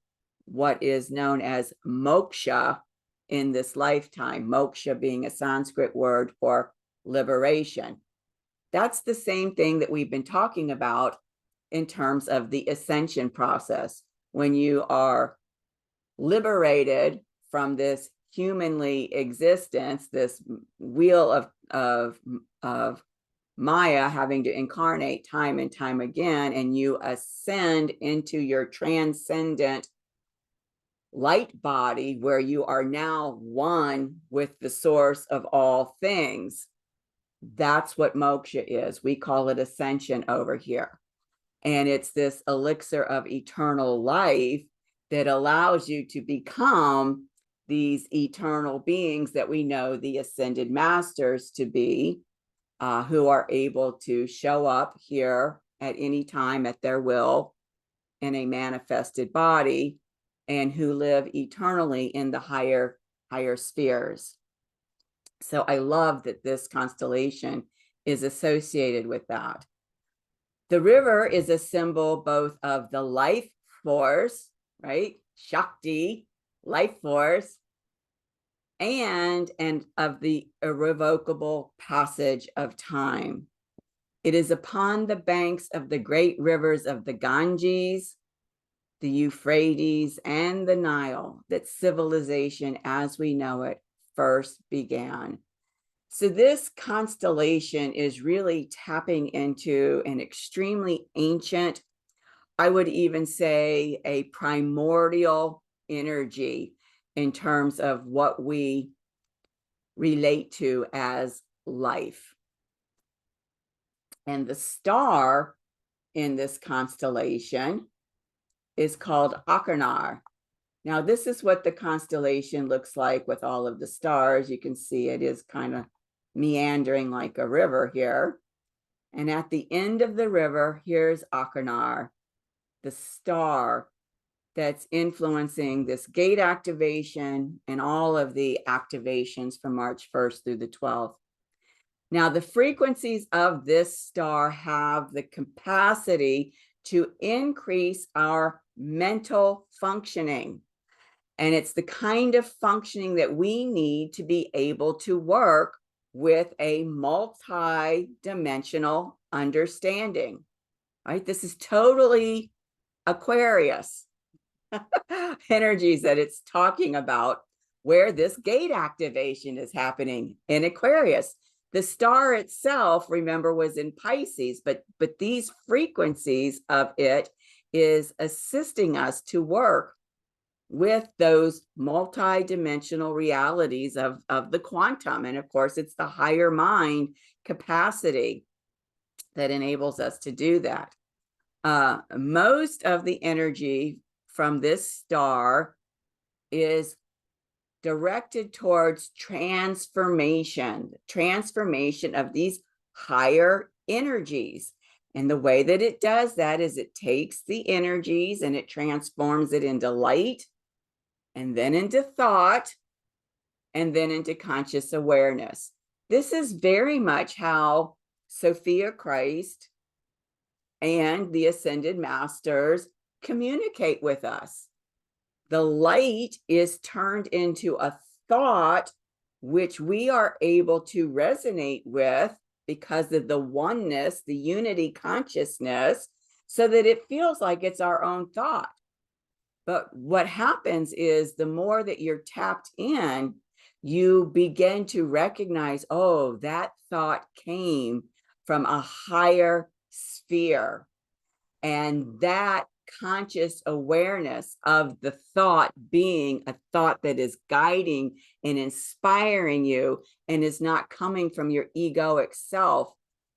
what is known as moksha in this lifetime, moksha being a Sanskrit word for liberation. That's the same thing that we've been talking about in terms of the ascension process. When you are liberated from this humanly existence, this wheel of Maya having to incarnate time and time again, and you ascend into your transcendent light body where you are now one with the source of all things. That's what moksha is. We call it ascension over here. And it's this elixir of eternal life that allows you to become these eternal beings that we know the ascended masters to be, who are able to show up here at any time at their will in a manifested body, and who live eternally in the higher spheres. So I love that this constellation is associated with that. The river is a symbol both of the life force, right? Shakti, life force, and of the irrevocable passage of time. It is upon the banks of the great rivers of the Ganges, the Euphrates, and the Nile that civilization as we know it first began. So this constellation is really tapping into an extremely ancient, I would even say a primordial energy in terms of what we relate to as life. And the star in this constellation is called Achernar. Now, this is what the constellation looks like with all of the stars. You can see it is kind of meandering like a river here. And at the end of the river, here's Achernar, the star that's influencing this gate activation and all of the activations from March 1st through the 12th. Now, the frequencies of this star have the capacity to increase our mental functioning. And it's the kind of functioning that we need to be able to work with a multi-dimensional understanding, right? This is totally Aquarius energies that it's talking about, where this gate activation is happening in Aquarius. The star itself, remember, was in Pisces, but these frequencies of it is assisting us to work with those multi-dimensional realities of the quantum. And of course, it's the higher mind capacity that enables us to do that. Most of the energy from this star is directed towards transformation of these higher energies. And the way that it does that is it takes the energies and it transforms it into light, and then into thought, and then into conscious awareness. This is very much how Sophia Christ and the ascended masters communicate with us. The light is turned into a thought which we are able to resonate with because of the oneness, the unity consciousness, so that it feels like it's our own thought. But what happens is the more that you're tapped in, you begin to recognize, oh, that thought came from a higher sphere. And that conscious awareness of the thought being a thought that is guiding and inspiring you and is not coming from your egoic self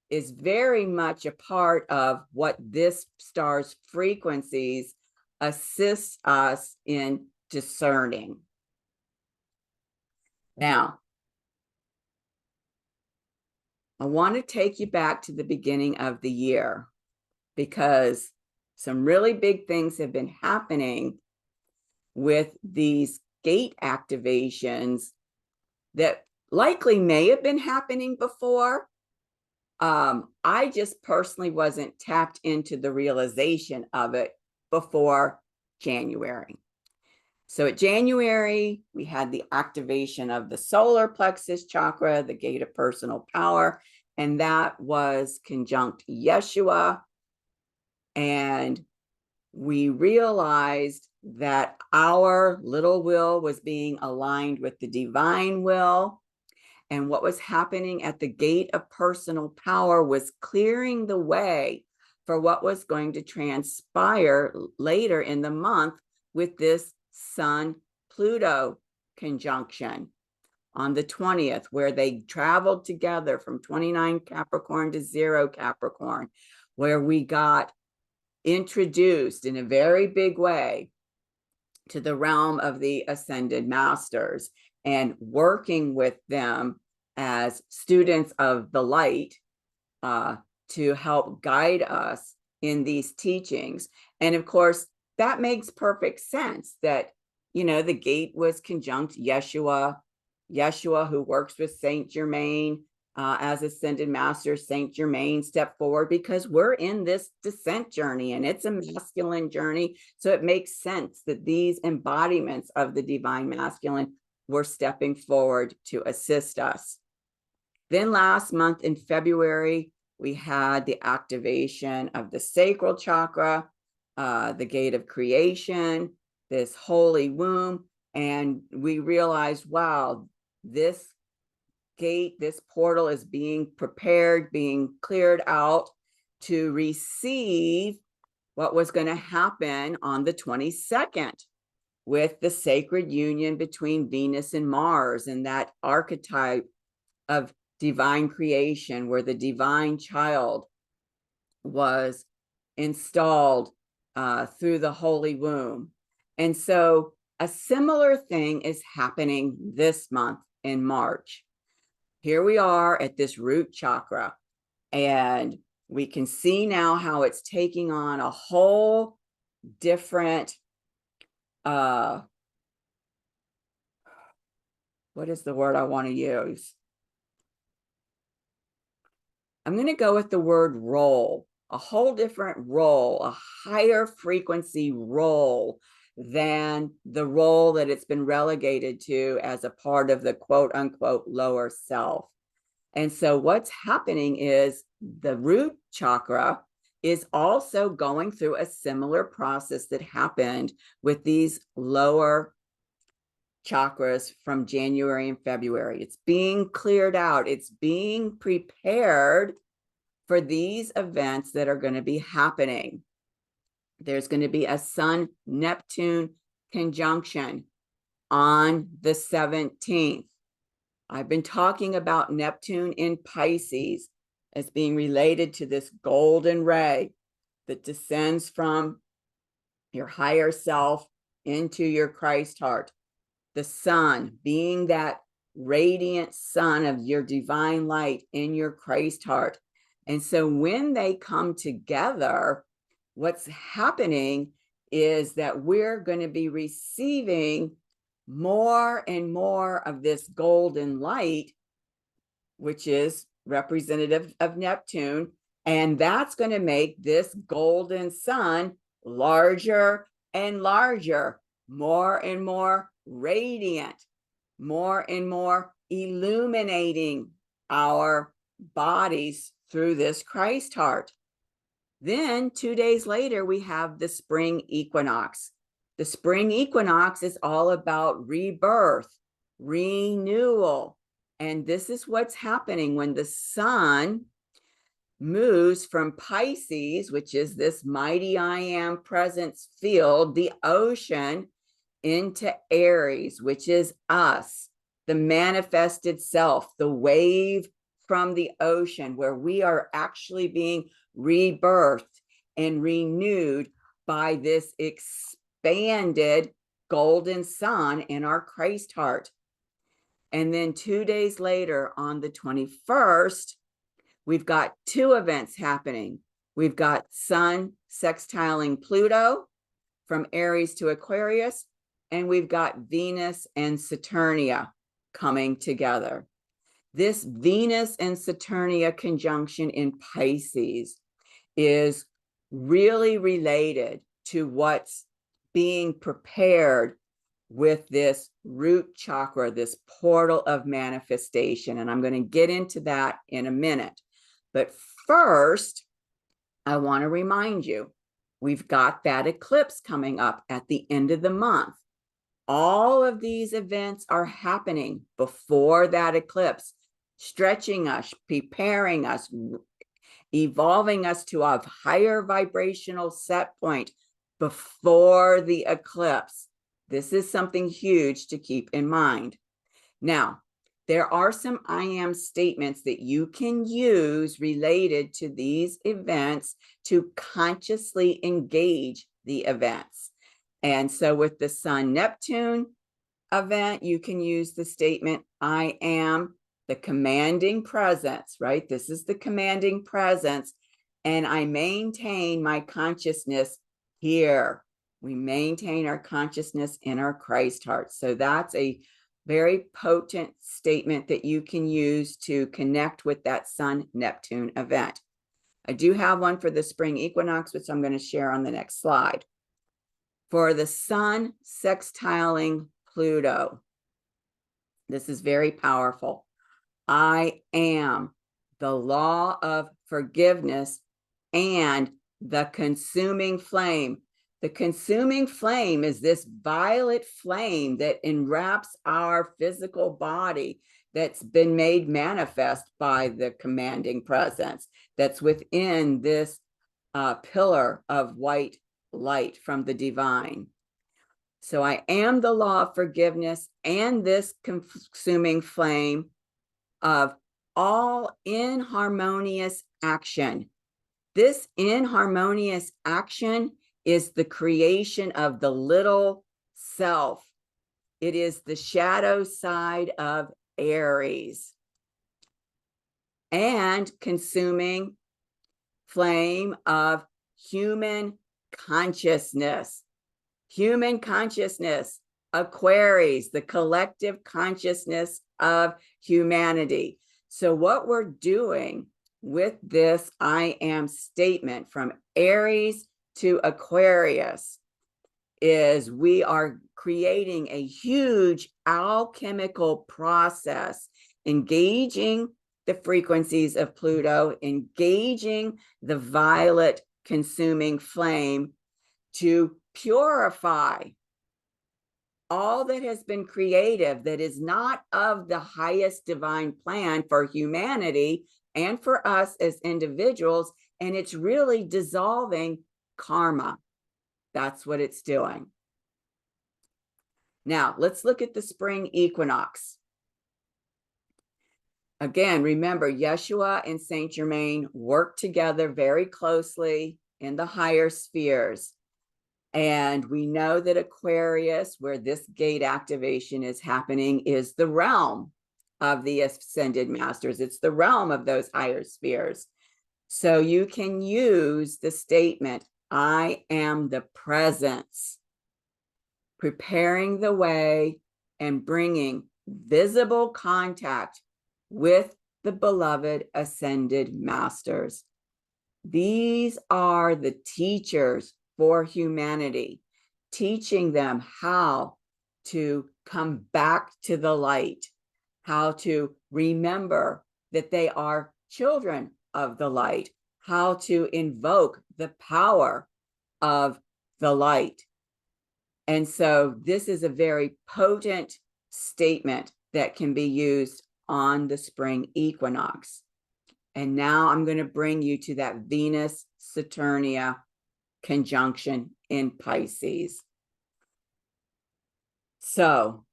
is very much a part of what this star's frequencies assists us in discerning. Now, I want to take you back to the beginning of the year, because some really big things have been happening with these gate activations that likely may have been happening before. I just personally wasn't tapped into the realization of it before January. So at January, we had the activation of the solar plexus chakra, the gate of personal power, and that was conjunct Yeshua. And we realized that our little will was being aligned with the divine will. And what was happening at the gate of personal power was clearing the way for what was going to transpire later in the month with this Sun-Pluto conjunction on the 20th, where they traveled together from 29 Capricorn to 0 Capricorn, where we got introduced in a very big way to the realm of the ascended masters and working with them as students of the light to help guide us in these teachings. And of course, that makes perfect sense that, you know, the gate was conjunct Yeshua, who works with Saint Germain as ascended master. Saint Germain stepped forward because we're in this descent journey and it's a masculine journey. So it makes sense that these embodiments of the divine masculine were stepping forward to assist us. Then last month in February, we had the activation of the sacral chakra, the gate of creation, this holy womb. And we realized, wow, this gate, this portal is being prepared, being cleared out to receive what was going to happen on the 22nd with the sacred union between Venus and Mars, and that archetype of divine creation where the divine child was installed through the holy womb. And so a similar thing is happening this month in March. Here we are at this root chakra, and we can see now how it's taking on a whole different, what is the word I want to use? I'm going to go with the word role, a whole different role, a higher frequency role than the role that it's been relegated to as a part of the quote unquote lower self. And so what's happening is the root chakra is also going through a similar process that happened with these lower chakras from January and February. It's being cleared out. It's being prepared for these events that are going to be happening. There's going to be a Sun-Neptune conjunction on the 17th. I've been talking about Neptune in Pisces as being related to this golden ray that descends from your higher self into your Christ heart. The sun being that radiant sun of your divine light in your Christ heart. And so when they come together, what's happening is that we're going to be receiving more and more of this golden light, which is representative of Neptune. And that's going to make this golden sun larger and larger, more and more radiant, more and more illuminating our bodies through this Christ heart. Then 2 days later, we have the spring equinox. The spring equinox is all about rebirth, renewal. And this is what's happening when the sun moves from Pisces, which is this mighty I am presence field, the ocean, into Aries, which is us, the manifested self, the wave from the ocean, where we are actually being rebirthed and renewed by this expanded golden sun in our Christ heart. And then 2 days later, on the 21st, we've got two events happening. We've got Sun sextiling Pluto from Aries to Aquarius, and we've got Venus and Saturnia coming together. This Venus and Saturnia conjunction in Pisces is really related to what's being prepared with this root chakra, this portal of manifestation. And I'm going to get into that in a minute. But first, I want to remind you, we've got that eclipse coming up at the end of the month. All of these events are happening before that eclipse, stretching us, preparing us, evolving us to a higher vibrational set point before the eclipse. This is something huge to keep in mind. Now, there are some I am statements that you can use related to these events to consciously engage the events. And so with the Sun Neptune event, you can use the statement, I am the commanding presence, right? This is the commanding presence, and I maintain my consciousness here. We maintain our consciousness in our Christ heart. So that's a very potent statement that you can use to connect with that Sun Neptune event. I do have one for the spring equinox, which I'm going to share on the next slide. For the Sun sextiling Pluto, this is very powerful. I am the law of forgiveness and the consuming flame. The consuming flame is this violet flame that enwraps our physical body, that's been made manifest by the commanding presence, that's within this pillar of white light from the divine. So I am the law of forgiveness and this consuming flame of all inharmonious action. This inharmonious action is the creation of the little self. It is the shadow side of Aries. And consuming flame of human consciousness. Human consciousness, Aquarius, the collective consciousness of humanity. So what we're doing with this I am statement from Aries to Aquarius is we are creating a huge alchemical process, engaging the frequencies of Pluto, engaging the violet consuming flame to purify all that has been creative, that is not of the highest divine plan for humanity and for us as individuals. And it's really dissolving karma. That's what it's doing. Now, let's look at the spring equinox. Again, remember, Yeshua and Saint Germain work together very closely in the higher spheres. And we know that Aquarius, where this gate activation is happening, is the realm of the ascended masters. It's the realm of those higher spheres. So you can use the statement, I am the presence, preparing the way and bringing visible contact with the beloved ascended masters. These are the teachers for humanity, teaching them how to come back to the light, how to remember that they are children of the light, how to invoke the power of the light. And so this is a very potent statement that can be used on the spring equinox. And now I'm going to bring you to that Venus-Saturnia conjunction in Pisces. So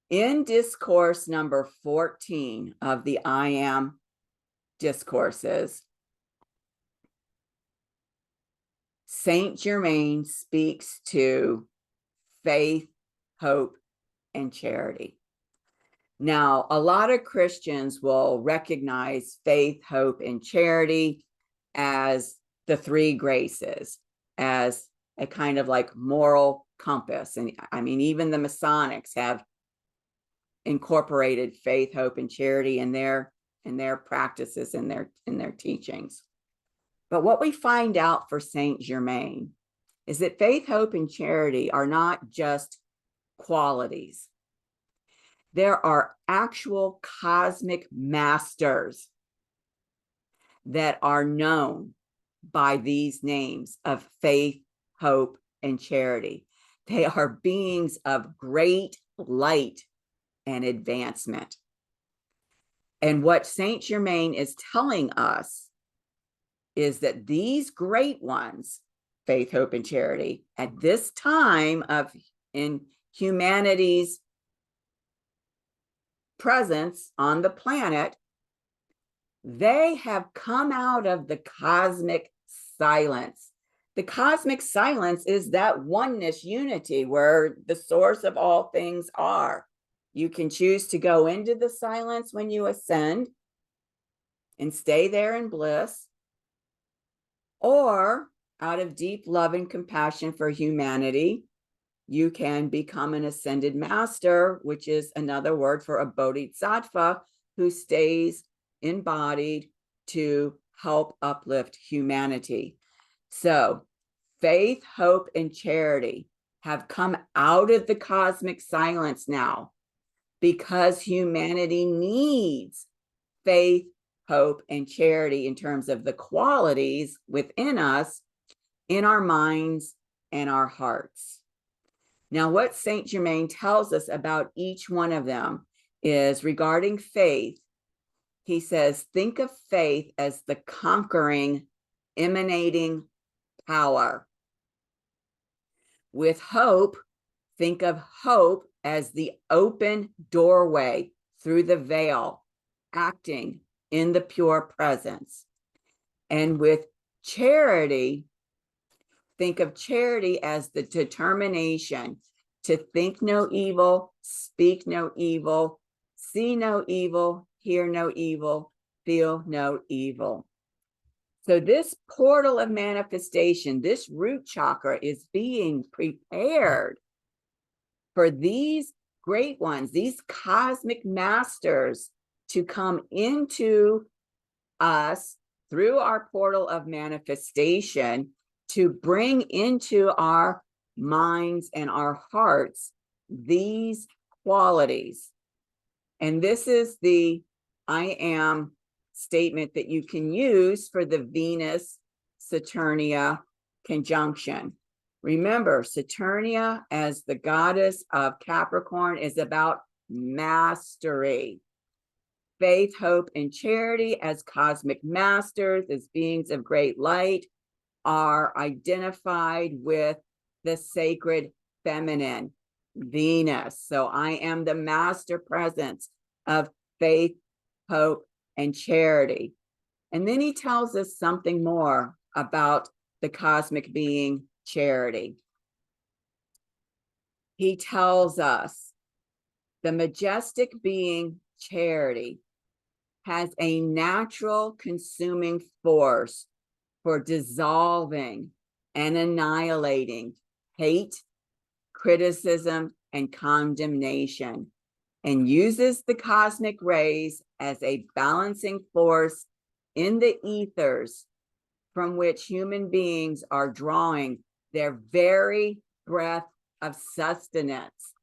in discourse number 14 of the I Am discourses, Saint Germain speaks to faith, hope, and charity. Now, a lot of Christians will recognize faith, hope, and charity as the three graces, as a kind of like moral compass. And I mean, even the Masonics have incorporated faith, hope, and charity in their practices, in their teachings. But what we find out for Saint Germain is that faith, hope, and charity are not just qualities. There are actual cosmic masters that are known by these names of faith, hope, and charity. They are beings of great light and advancement. And what Saint Germain is telling us is that these great ones, faith, hope, and charity, at this time in humanity's presence on the planet, they have come out of the cosmic silence. The cosmic silence is that oneness unity where the source of all things are. You can choose to go into the silence when you ascend and stay there in bliss, or out of deep love and compassion for humanity, you can become an ascended master, which is another word for a bodhisattva who stays embodied to help uplift humanity. So faith, hope, and charity have come out of the cosmic silence now because humanity needs faith, hope, and charity in terms of the qualities within us, in our minds and our hearts. Now, what Saint Germain tells us about each one of them is regarding faith. He says, think of faith as the conquering, emanating power. With hope, think of hope as the open doorway through the veil, acting in the pure presence. And with charity, think of charity as the determination to think no evil, speak no evil, see no evil, hear no evil, feel no evil. So this portal of manifestation, this root chakra, is being prepared for these great ones, these cosmic masters, to come into us through our portal of manifestation to bring into our minds and our hearts these qualities. And this is the I am statement that you can use for the Venus Saturnia conjunction. Remember, Saturnia as the goddess of Capricorn is about mastery. Faith, hope, and charity as cosmic masters, as beings of great light, are identified with the sacred feminine, Venus. So I am the master presence of faith, hope, and charity. And then he tells us something more about the cosmic being charity. He tells us the majestic being charity has a natural consuming force for dissolving and annihilating hate, criticism, and condemnation, and uses the cosmic rays as a balancing force in the ethers from which human beings are drawing their very breath of sustenance.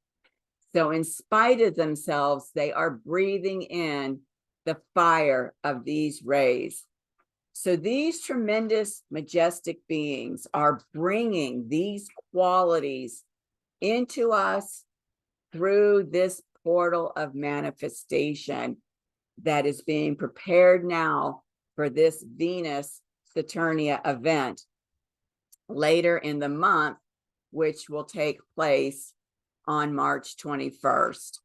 So in spite of themselves, they are breathing in the fire of these rays. So these tremendous, majestic beings are bringing these qualities into us through this portal of manifestation that is being prepared now for this Venus Saturnia event later in the month, which will take place on March 21st.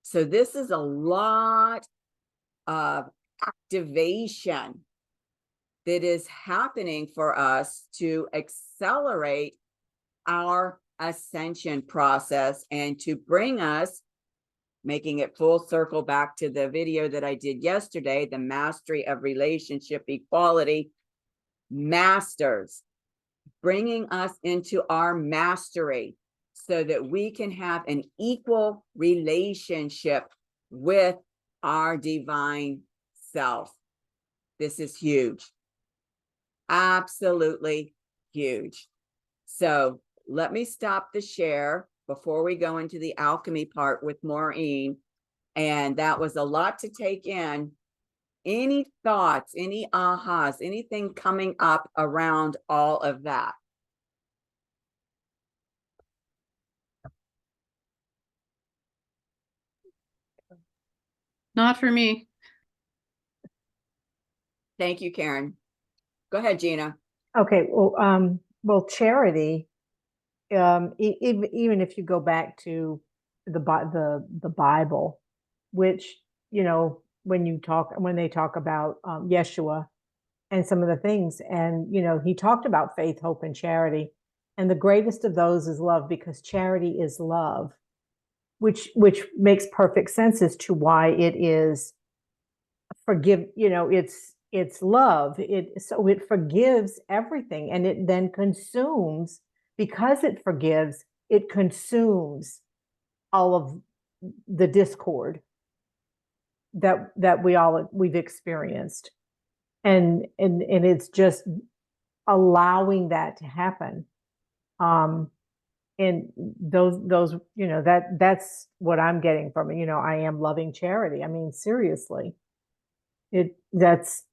So this is a lot of activation that is happening for us to accelerate our ascension process and to bring us, making it full circle back to the video that I did yesterday, the mastery of relationship equality, masters, bringing us into our mastery so that we can have an equal relationship with our divine self. This is huge. Absolutely huge. So let me stop the share before we go into the alchemy part with Maureen. And that was a lot to take in. Any thoughts, any ahas, anything coming up around all of that? Not for me. Thank you, Karen. Go ahead, Gina. Okay, well, charity even if you go back to the Bible, which, when they talk about Yeshua and some of the things, and he talked about faith, hope, and charity, and the greatest of those is love, because charity is love, which makes perfect sense as to why it is forgive. It's love. So it forgives everything, and it then consumes, because it forgives, it consumes all of the discord that we've experienced, and it's just allowing that to happen. And those that's what I'm getting from it. I am loving charity. I mean, seriously, that's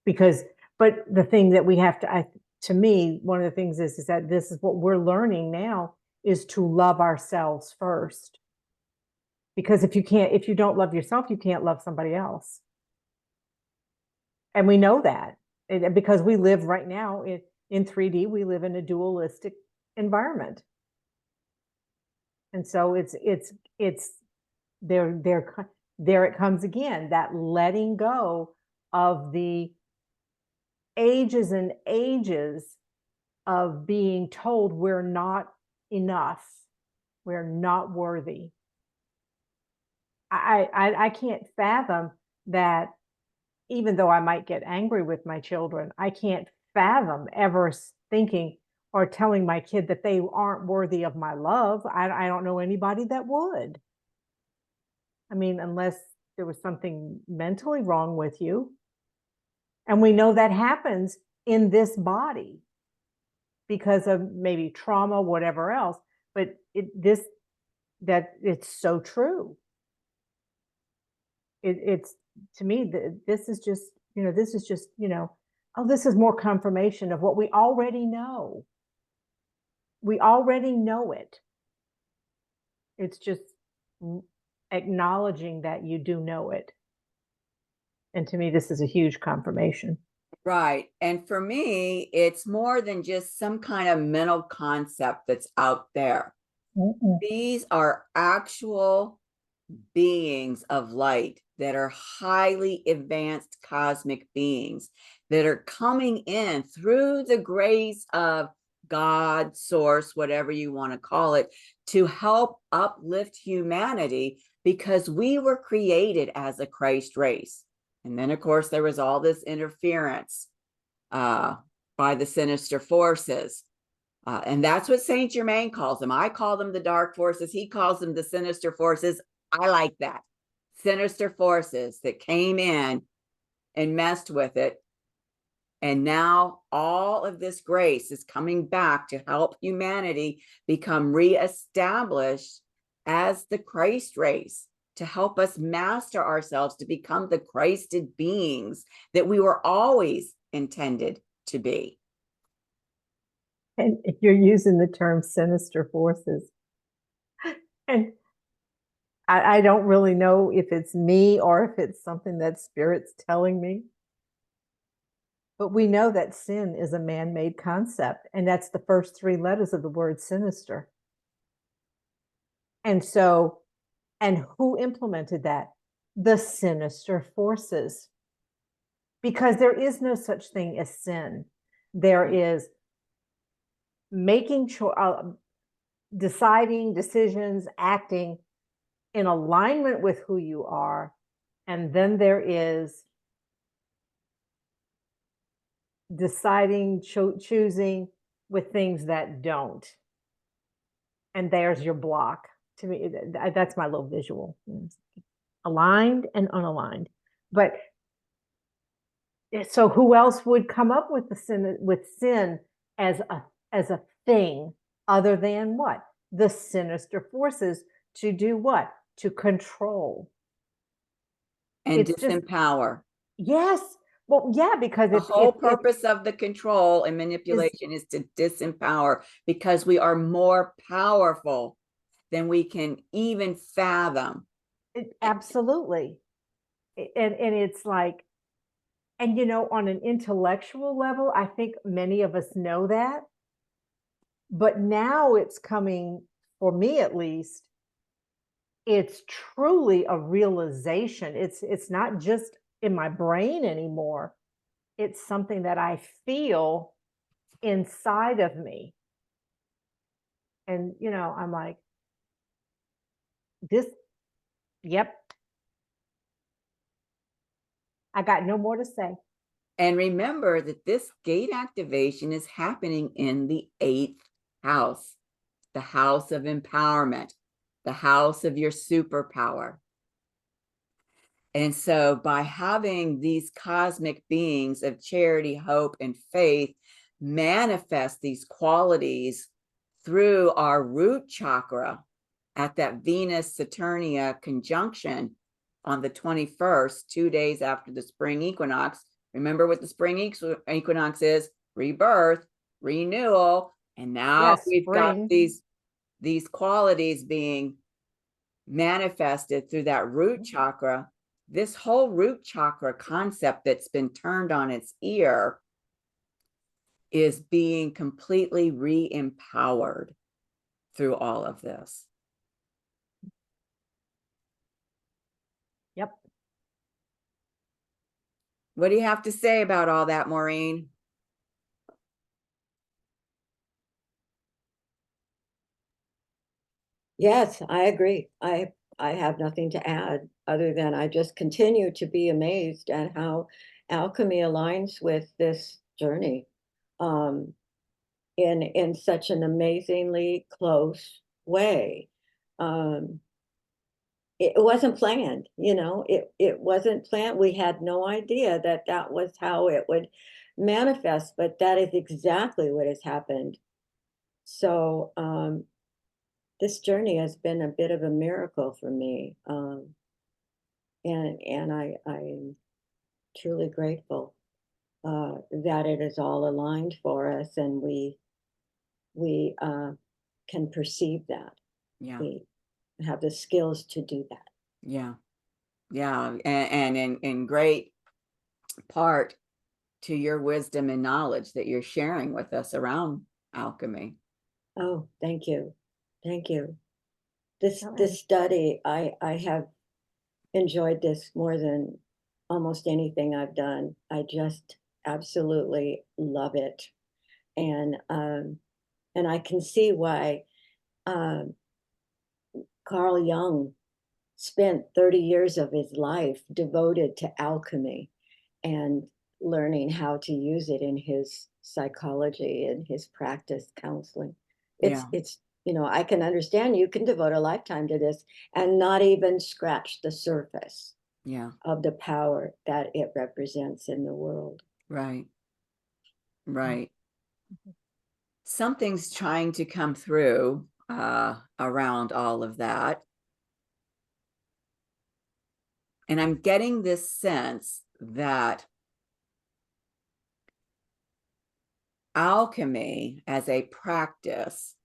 because, but the thing that we have to me, one of the things is that this is what we're learning now, is to love ourselves first. Because if you don't love yourself, you can't love somebody else. And we know that, because we live right now in 3D, we live in a dualistic environment. And so it's there it comes again, that letting go of the ages and ages of being told we're not enough, we're not worthy. I can't fathom that. Even though I might get angry with my children, I can't fathom ever thinking or telling my kid that they aren't worthy of my love. I don't know anybody that would. I mean, unless there was something mentally wrong with you. And we know that happens in this body because of maybe trauma, whatever else. But it's so true. It's, to me, this is just, oh, this is more confirmation of what we already know. We already know it. It's just acknowledging that you do know it. And to me, this is a huge confirmation. Right. And for me, it's more than just some kind of mental concept that's out there. These are actual beings of light that are highly advanced cosmic beings that are coming in through the grace of God, source, whatever you want to call it, to help uplift humanity, because we were created as a Christ race. And then, of course, there was all this interference by the sinister forces. And that's what Saint Germain calls them. I call them the dark forces. He calls them the sinister forces. I like that. Sinister forces that came in and messed with it. And now all of this grace is coming back to help humanity become reestablished as the Christ race, to help us master ourselves, to become the Christed beings that we were always intended to be. And you're using the term sinister forces. And I don't really know if it's me or if it's something that Spirit's telling me. But we know that sin is a man-made concept, and that's the first three letters of the word sinister. And so, and who implemented that? The sinister forces. Because there is no such thing as sin. There is making deciding, decisions, acting in alignment with who you are. And then there is deciding, choosing with things that don't. And there's your block. To me, that's my little visual. Aligned and unaligned. But so who else would come up with sin as a thing other than what? The sinister forces to do what? To control. And disempower. Yes. Well, yeah, because the whole purpose of the control and manipulation is to disempower, because we are more powerful than we can even fathom. Absolutely. And it's like, and on an intellectual level, I think many of us know that. But now it's coming, for me at least, it's truly a realization. It's not just in my brain anymore. It's something that I feel inside of me. And, you know, I'm like, this, yep. I got no more to say. And remember that this gate activation is happening in the 8th house, the house of empowerment, the house of your superpower. And so by having these cosmic beings of charity, hope, and faith manifest these qualities through our root chakra at that Venus-Saturnia conjunction on the 21st, 2 days after the spring equinox. Remember what the spring equinox is: rebirth, renewal. And now Yes, we've got spring. these qualities being manifested through that root chakra. This whole root chakra concept that's been turned on its ear is being completely re-empowered through all of this. Yep. What do you have to say about all that, Maureen? Yes, I agree. I have nothing to add other than I just continue to be amazed at how alchemy aligns with this journey in such an amazingly close way. It wasn't planned, you know, it wasn't planned. We had no idea that that was how it would manifest, but that is exactly what has happened. So this journey has been a bit of a miracle for me. And I'm truly grateful that it is all aligned for us, and we can perceive that. Yeah. We have the skills to do that. Yeah. Yeah. And in great part to your wisdom and knowledge that you're sharing with us around alchemy. Oh, thank you. Thank you. All right. This study, I have enjoyed this more than almost anything I've done. I just absolutely love it. And I can see why Carl Jung spent 30 years of his life devoted to alchemy and learning how to use it in his psychology and his practice counseling. Yeah. It's you know, I can understand you can devote a lifetime to this and not even scratch the surface Yeah. of the power that it represents in the world. Right. Right. Something's trying to come through around all of that. And I'm getting this sense that alchemy as a practice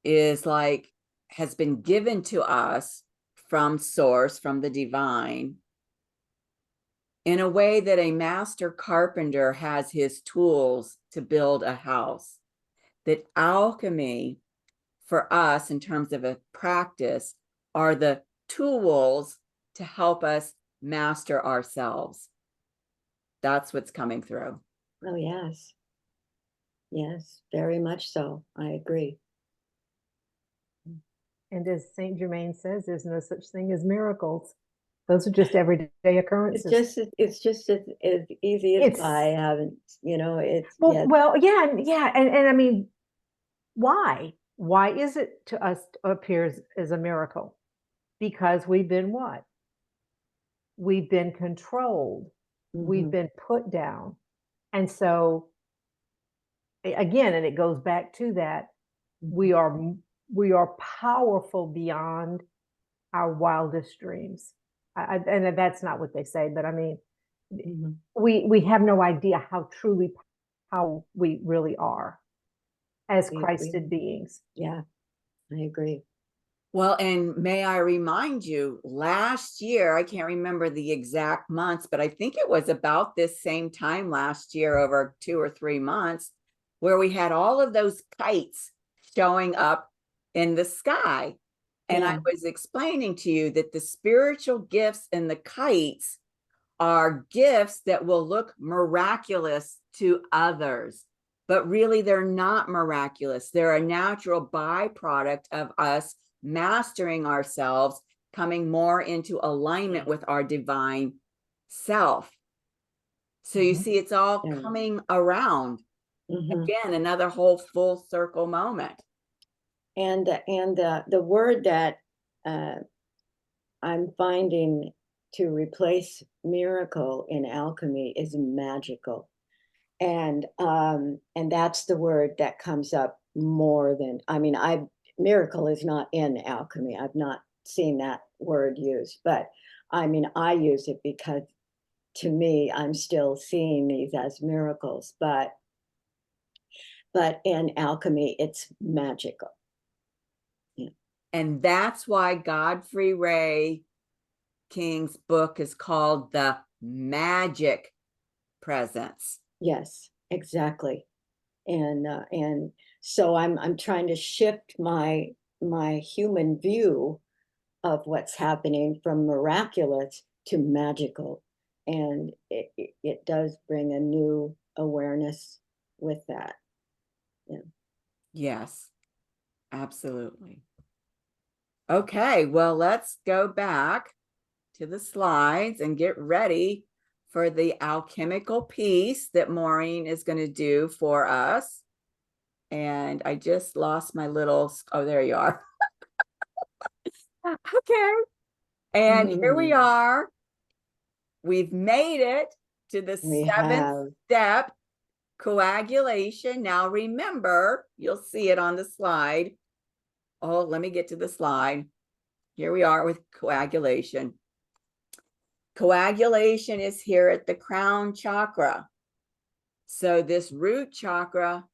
is like, has been given to us from source, from the divine, in a way that a master carpenter has his tools to build a house. That alchemy for us in terms of a practice are the tools to help us master ourselves. That's what's coming through. Oh, yes. Yes, very much so. I agree. And as Saint Germain says, there's no such thing as miracles. Those are just everyday occurrences. It's just as easy as I haven't, you know, it's yes. Well, yeah, and I mean, why? Why is it to us appears as a miracle? Because we've been what? We've been controlled. We've been put down. And so again, and it goes back to that, we are powerful beyond our wildest dreams. And that's not what they say, but I mean, we have no idea how truly how we really are as Christed beings. Yeah, I agree. Well, and may I remind you, last year, I can't remember the exact months, but I think it was about this same time last year, over 2 or 3 months, where we had all of those kites showing up in the sky. And I Yeah. was explaining to you that the spiritual gifts and the kites are gifts that will look miraculous to others, but really they're not miraculous. They're a natural byproduct of us mastering ourselves, coming more into alignment with our divine self. So you see, it's all Yeah. coming around. Mhm. Again, another whole full circle moment. And the word that I'm finding to replace miracle in alchemy is magical. And that's the word that comes up more than, I mean, miracle is not in alchemy. I've not seen that word used, but I mean, I use it because to me, I'm still seeing these as miracles, but in alchemy, it's magical. Yeah. And that's why Godfrey Ray King's book is called The Magic Presence. Yes, exactly. And so I'm trying to shift my human view of what's happening from miraculous to magical, and it does bring a new awareness with that. Yeah. Yes, absolutely. Okay, well, let's go back to the slides and get ready for the alchemical piece that Maureen is going to do for us. And I just lost my little, oh, there you are. Okay. And here we are. We've made it to the We seventh have. step, coagulation. Now remember, you'll see it on the slide. Oh, let me get to the slide. Here we are with coagulation. Coagulation is here at the crown chakra. So this root chakra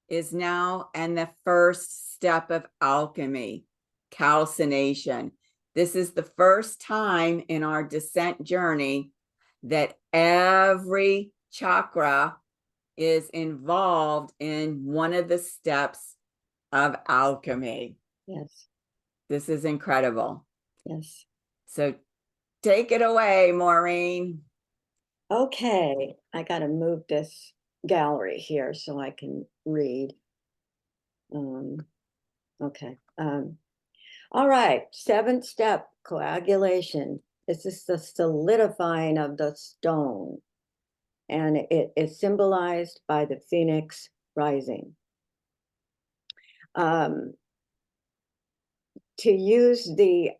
is now in the first step of alchemy, calcination. This is the first time in our descent journey that every chakra is involved in one of the steps of alchemy. Yes. This is incredible. Yes. So take it away, Maureen. Okay, I got to move this gallery here so I can read. Okay. All right, seventh step, coagulation. This is the solidifying of the stone, and it is symbolized by the phoenix rising. To use the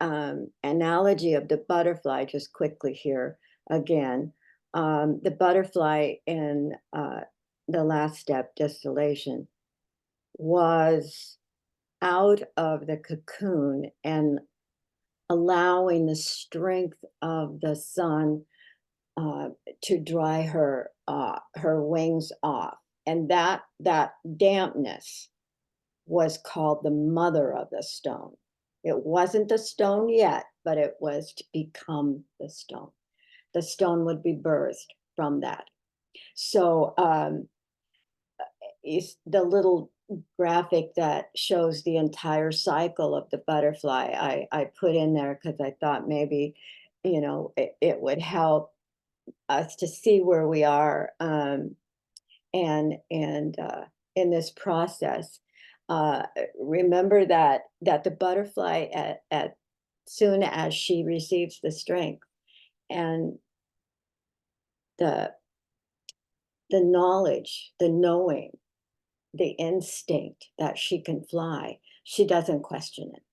analogy of the butterfly, just quickly here again, the butterfly in the last step, distillation, was out of the cocoon and allowing the strength of the sun to dry her wings off, and that dampness was called the mother of the stone. It wasn't the stone yet, but it was to become the stone. The stone would be birthed from that. So is the little graphic that shows the entire cycle of the butterfly I put in there because I thought maybe, it would help us to see where we are, and in this process. Remember that the butterfly at soon as she receives the strength and the knowledge, the knowing, the instinct that she can fly, she doesn't question it.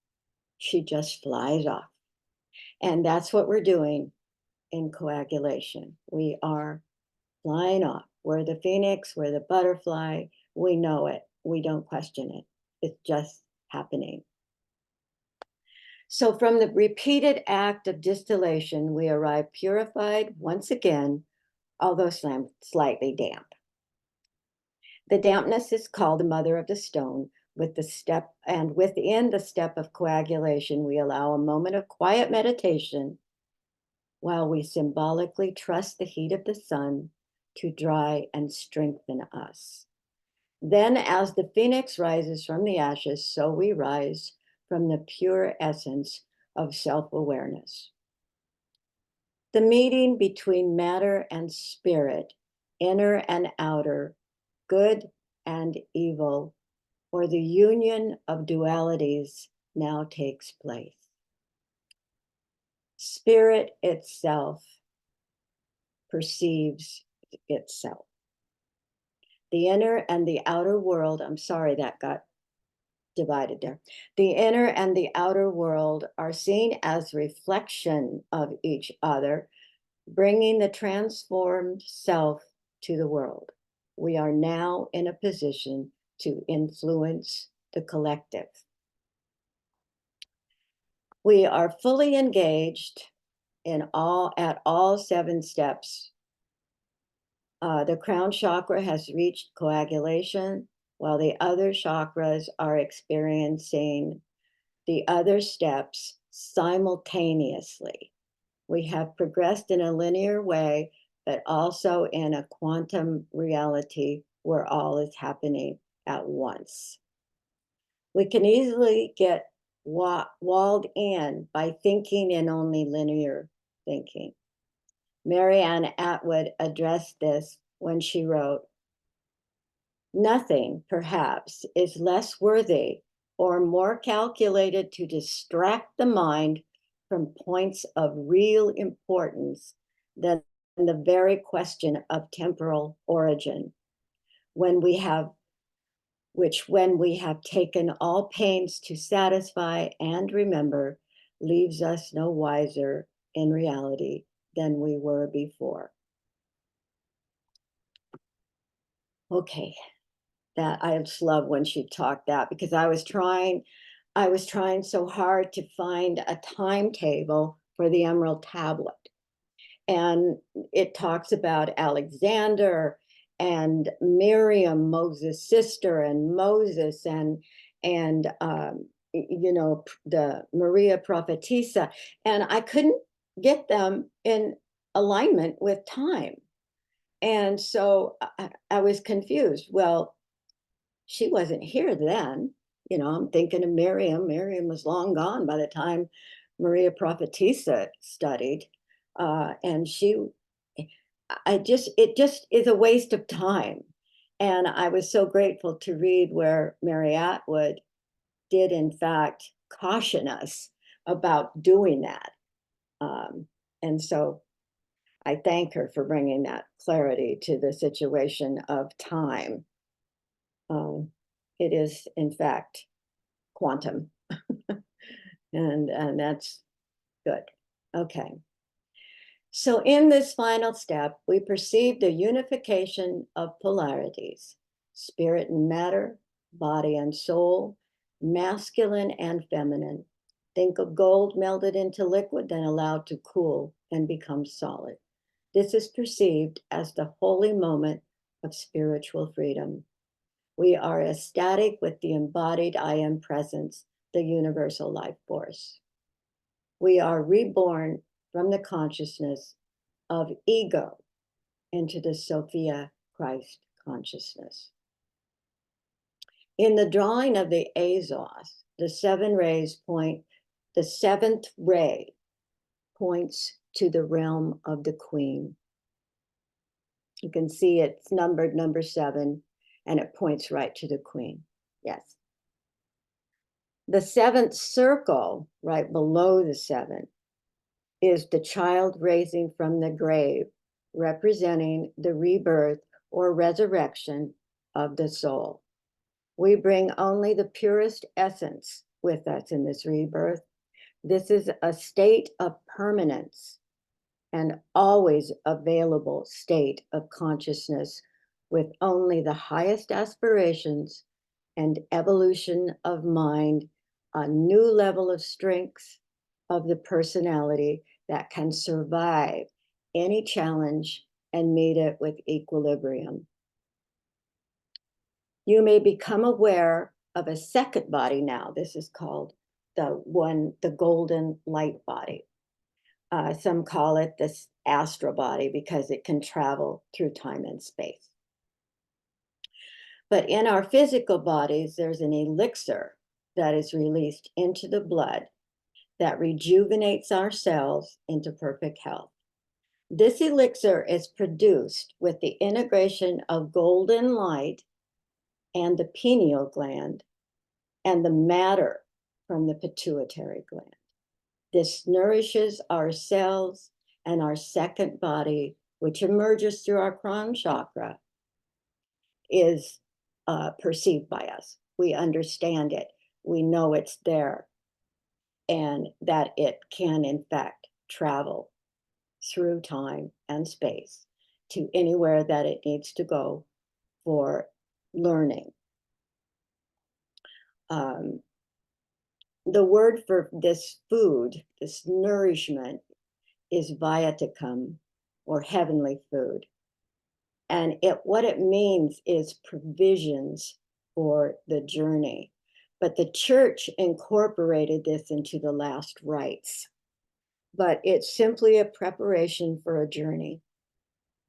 She just flies off. And that's what we're doing in coagulation. We are flying off. We're the phoenix, we're the butterfly. We know it. We don't question it. It's just happening. So from the repeated act of distillation, we arrive purified once again, although slightly damp. The dampness is called the mother of the stone. With the step, and within the step of coagulation, we allow a moment of quiet meditation while we symbolically trust the heat of the sun to dry and strengthen us. Then as the phoenix rises from the ashes, so we rise from the pure essence of self-awareness. The meeting between matter and spirit, inner and outer, good and evil, or the union of dualities now takes place. Spirit itself perceives itself. The inner and the outer world, I'm sorry that got divided there. The inner and the outer world are seen as reflection of each other, bringing the transformed self to the world. We are now in a position to influence the collective. We are fully engaged at all 7 steps. The crown chakra has reached coagulation, while the other chakras are experiencing the other steps simultaneously. We have progressed in a linear way, but also in a quantum reality where all is happening at once. We can easily get walled in by thinking in only linear thinking. Marianne Atwood addressed this when she wrote, "Nothing, perhaps, is less worthy or more calculated to distract the mind from points of real importance than the very question of temporal origin, when we have taken all pains to satisfy and remember, leaves us no wiser in reality than we were before." Okay, that I just love when she talked that, because I was trying so hard to find a timetable for the Emerald Tablet. And it talks about Alexander and Miriam, Moses' sister, and Moses, and you know, the Maria Prophetessa, and I couldn't get them in alignment with time. And so I was confused. Well, she wasn't here then. You know, I'm thinking of Miriam. Miriam was long gone by the time Maria Prophetessa studied. And it just is a waste of time. And I was so grateful to read where Mary Atwood did, in fact, caution us about doing that. And so I thank her for bringing that clarity to the situation of time. It is, in fact, quantum. and that's good. Okay. So in this final step, we perceive the unification of polarities, spirit and matter, body and soul, masculine and feminine. Think of gold melted into liquid, then allowed to cool and become solid. This is perceived as the holy moment of spiritual freedom. We are ecstatic with the embodied I am presence, the universal life force. We are reborn from the consciousness of ego into the Sophia Christ consciousness. In the drawing of the Azos, the 7 rays point, the 7th ray points to the realm of the Queen. You can see it's numbered number 7, and it points right to the Queen. Yes. The 7th circle, right below the 7, is the child raising from the grave, representing the rebirth or resurrection of the soul. We bring only the purest essence with us in this rebirth. This is a state of permanence and always available state of consciousness with only the highest aspirations and evolution of mind, a new level of strength of the personality that can survive any challenge and meet it with equilibrium. You may become aware of a second body now. This is called the golden light body. Some call it this astral body because it can travel through time and space. But in our physical bodies, there's an elixir that is released into the blood that rejuvenates our cells into perfect health. This elixir is produced with the integration of golden light and the pineal gland and the matter from the pituitary gland. This nourishes our cells, and our second body, which emerges through our crown chakra, is perceived by us. We understand it. We know it's there, and that it can, in fact, travel through time and space to anywhere that it needs to go for learning. The word for this food, this nourishment, is viaticum, or heavenly food. And what it means is provisions for the journey. But the church incorporated this into the last rites. But it's simply a preparation for a journey.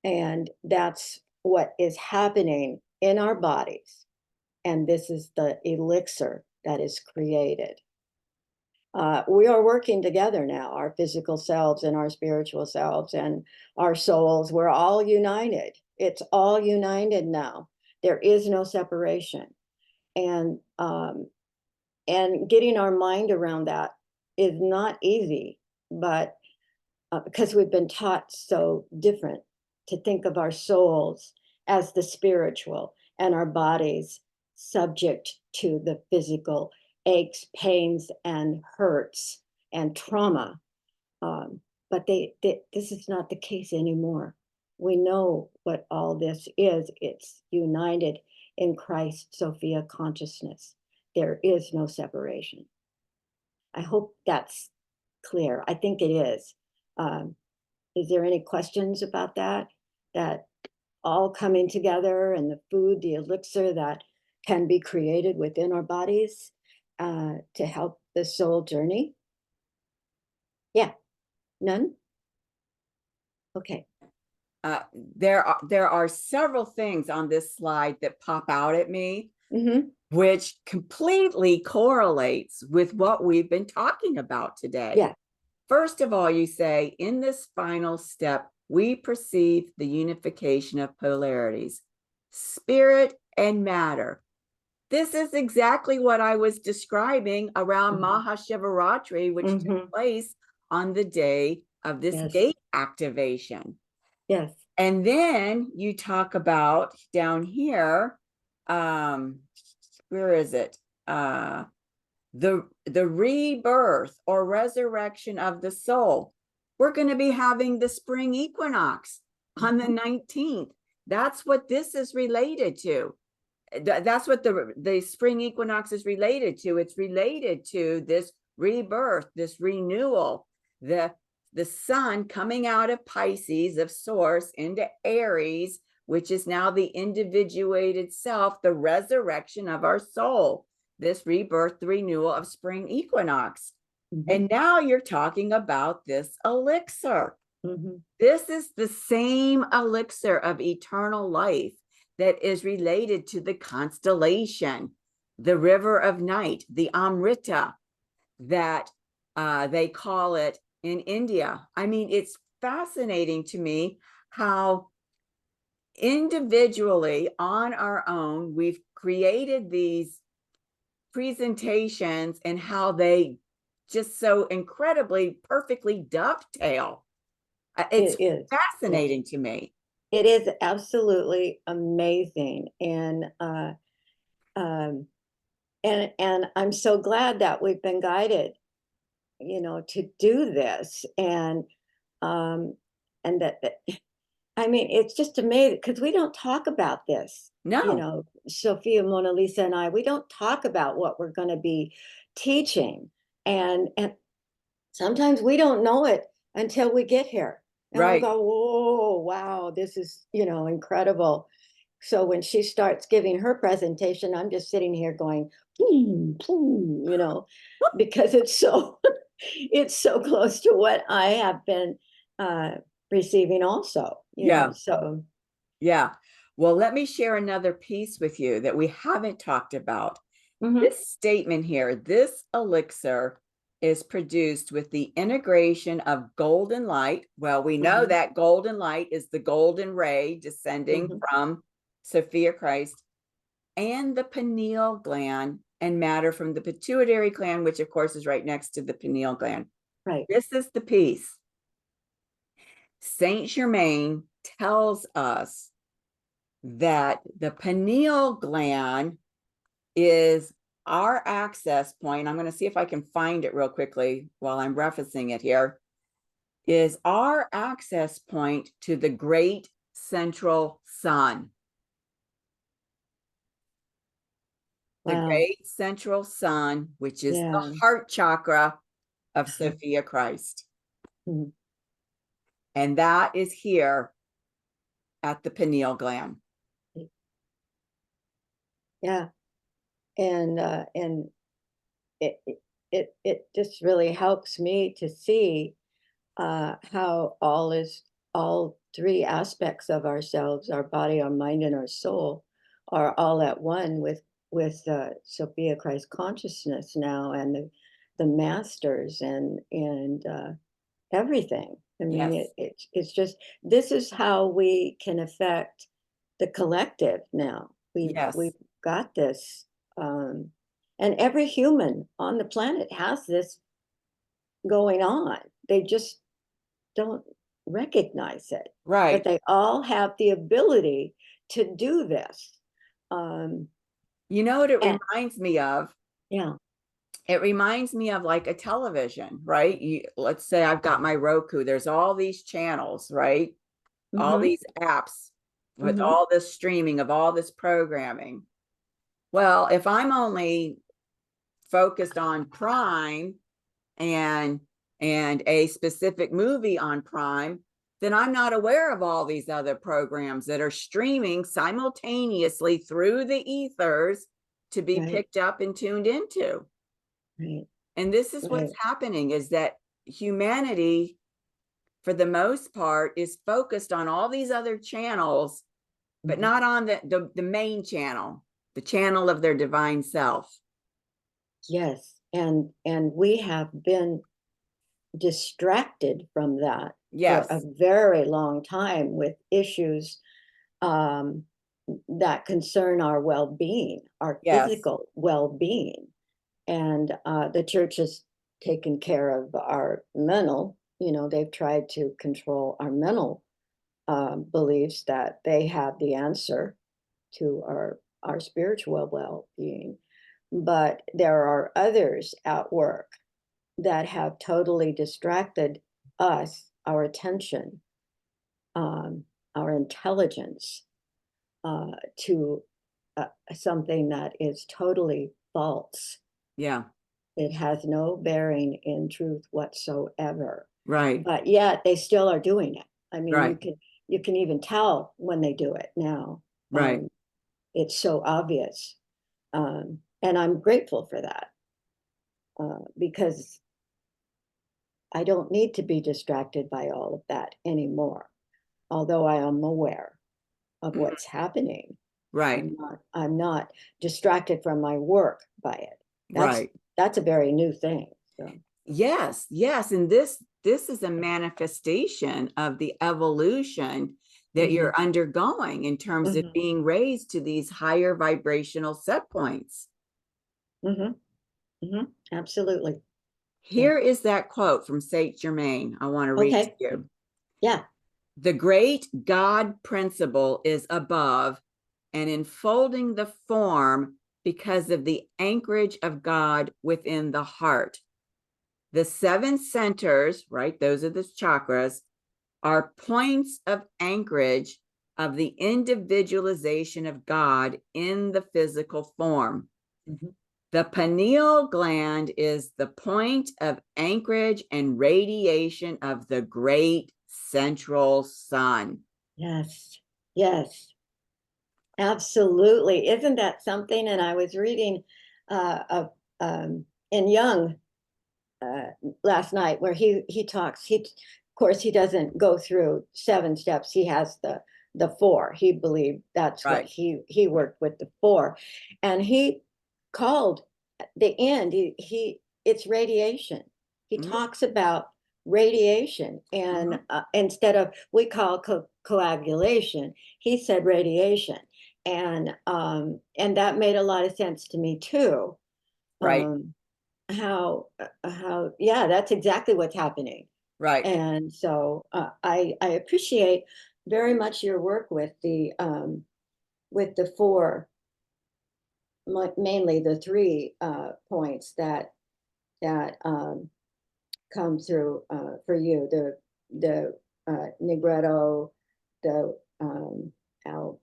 And that's what is happening in our bodies. And this is the elixir that is created. We are working together now, our physical selves and our spiritual selves and our souls. We're all united. It's all united now. There is no separation. And getting our mind around that is not easy, but because we've been taught so different to think of our souls as the spiritual and our bodies subject to the physical aches, pains, and hurts and trauma. But this is not the case anymore. We know what all this is. It's united in Christ, Sophia consciousness. There is no separation. I hope that's clear. I think it is. Is there any questions about that? That all coming together, and the food, the elixir that can be created within our bodies to help the soul journey? Yeah, none? Okay. There are several things on this slide that pop out at me, Mm-hmm. which completely correlates with what we've been talking about today. Yeah. First of all, you say, in this final step, we perceive the unification of polarities, spirit and matter. This is exactly what I was describing around Maha Shivaratri, which took place on the day of this gate activation. Yes. And then you talk about down here, where is it? The rebirth or resurrection of the soul. We're going to be having the spring equinox on the 19th. That's what this is related to. That's what the spring equinox is related to. It's related to this rebirth, this renewal, the sun coming out of Pisces, of source, into Aries, which is now the individuated self, the resurrection of our soul, this rebirth, the renewal of spring equinox. And now you're talking about this elixir. This is the same elixir of eternal life that is related to the constellation, the river of night, the Amrita, that they call it in India. I mean, it's fascinating to me how individually on our own, we've created these presentations and how they just so incredibly perfectly dovetail. It's fascinating to me. It is absolutely amazing. And I'm so glad that we've been guided, to do this. And that, I mean, it's just amazing because we don't talk about this. No. Sophia, Mona Lisa, and I, we don't talk about what we're going to be teaching. And sometimes we don't know it until we get here. And we go, whoa, wow, this is, incredible. So when she starts giving her presentation, I'm just sitting here going, because it's so close to what I have been receiving also. So yeah. Well, let me share another piece with you that we haven't talked about. Mhm. This statement here, this elixir is produced with the integration of golden light. Well, we know Mhm. that golden light is the golden ray descending Mhm. from Sophia Christ, and the pineal gland and matter from the pituitary gland, which of course is right next to the pineal gland. Right. This is the piece. Saint Germain tells us that the pineal gland is our access point. I'm going to see if I can find it real quickly while I'm referencing it here. Is our access point to the great central sun. The Wow. great central sun, which is Yeah. the heart chakra of Mhm. Sophia Christ. Mhm. And that is here at the pineal gland. Yeah. And it just really helps me to see how all three aspects of ourselves, our body, our mind, and our soul, are all at one with Sophia Christ consciousness now, and the masters and everything. I mean, Yes. it's just, this is how we can affect the collective now. Yes. We've got this, um, and every human on the planet has this going on. They just don't recognize it, but Right. they all have the ability to do this. Um, You know what it and reminds me of? yeah. It reminds me of like a television, right? Let's say I've got my Roku. There's all these channels, right? All Mm-hmm. these apps with Mm-hmm. all this streaming of all this programming. Well, if I'm only focused on Prime and a specific movie on Prime, then I'm not aware of all these other programs that are streaming simultaneously through the ethers to be Right. picked up and tuned into. Right. And this is Right. what's happening, is that humanity, for the most part, is focused on all these other channels, but Mhm. not on the main channel, the channel of their divine self. Yes, and we have been distracted from that for a Yes. very long time with issues um, that concern our well-being, our Yes. physical well-being. And the church has taken care of our mental, they've tried to control our mental beliefs that they have the answer to our spiritual well-being. But there are others at work that have totally distracted us, our attention, um, our intelligence, to something that is totally false. Yeah. It has no bearing in truth whatsoever. Right. But yet they still are doing it. I mean, Right. you can even tell when they do it now. Right. It's so obvious. And I'm grateful for that, because I don't need to be distracted by all of that anymore. Although I am aware of Mhm. what's happening, Right. I'm not distracted from my work by it. Right. That's a very new thing. So Yes. Yes. And this is a manifestation of the evolution that mhm, you're undergoing in terms of mhm, being raised to these higher vibrational set points. mhm, mhm, absolutely. Yeah. Here is that quote from Saint Germain. I want to read to Okay. you. Yeah. The great God principle is above and enfolding the form because of the anchorage of God within the heart. The seven centers, right? Those are the chakras, are points of anchorage of the individualization of God in the physical form. Mhm. The pineal gland is the point of anchorage and radiation of the great central sun. Yes. Yes. Absolutely. Isn't that something? And I was reading in Young uh, last night where he talks. Of course, he doesn't go through 7 steps. He has the 4. He believed that's what Right. he worked with the 4, and he called the end. It's radiation. He Mhm. talks about radiation, and instead of, we call coagulation, he said radiation, and that made a lot of sense to me too. Right. How yeah, that's exactly what's happening. Right. And so I appreciate very much your work with the 4, mainly the 3 points that come through for you, the Negretto, the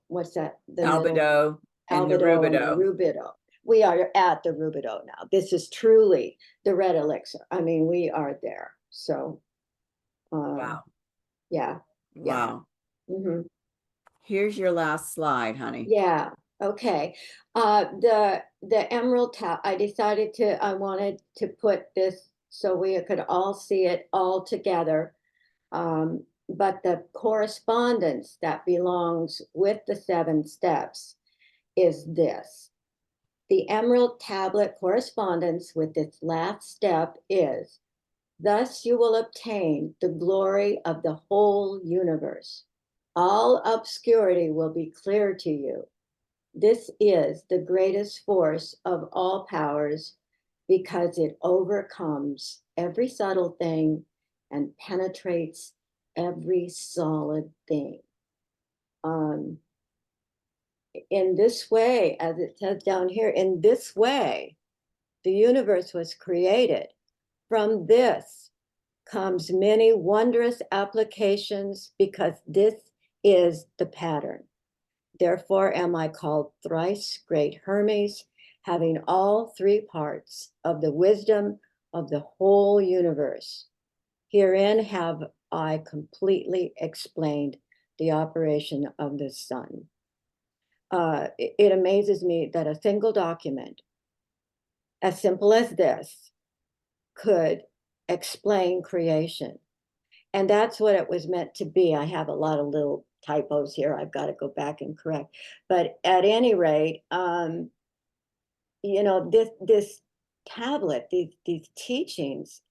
what's that, the middle, Albedo and the albedo, and the rubido. rubido. We are at the rubido now. This is truly the red elixir. I mean, we are there. So Wow. yeah. Wow. Mm-hmm. Here's your last slide, honey. Yeah. Okay. The emerald tab, I wanted to put this so we could all see it all together. But the correspondence that belongs with the 7 steps is this. The emerald tablet correspondence with this last step is, thus you will obtain the glory of the whole universe. All obscurity will be clear to you. This is the greatest force of all powers because it overcomes every subtle thing and penetrates every solid thing. In this way, as it says down here, in this way, the universe was created. From this comes many wondrous applications because this is the pattern. Therefore am I called thrice great Hermes, having all 3 parts of the wisdom of the whole universe. Herein have I completely explained the operation of the sun. It amazes me that a single document, as simple as this, could explain creation. And that's what it was meant to be. I have a lot of little typos here. I've got to go back and correct. But at any rate, this tablet, these teachings,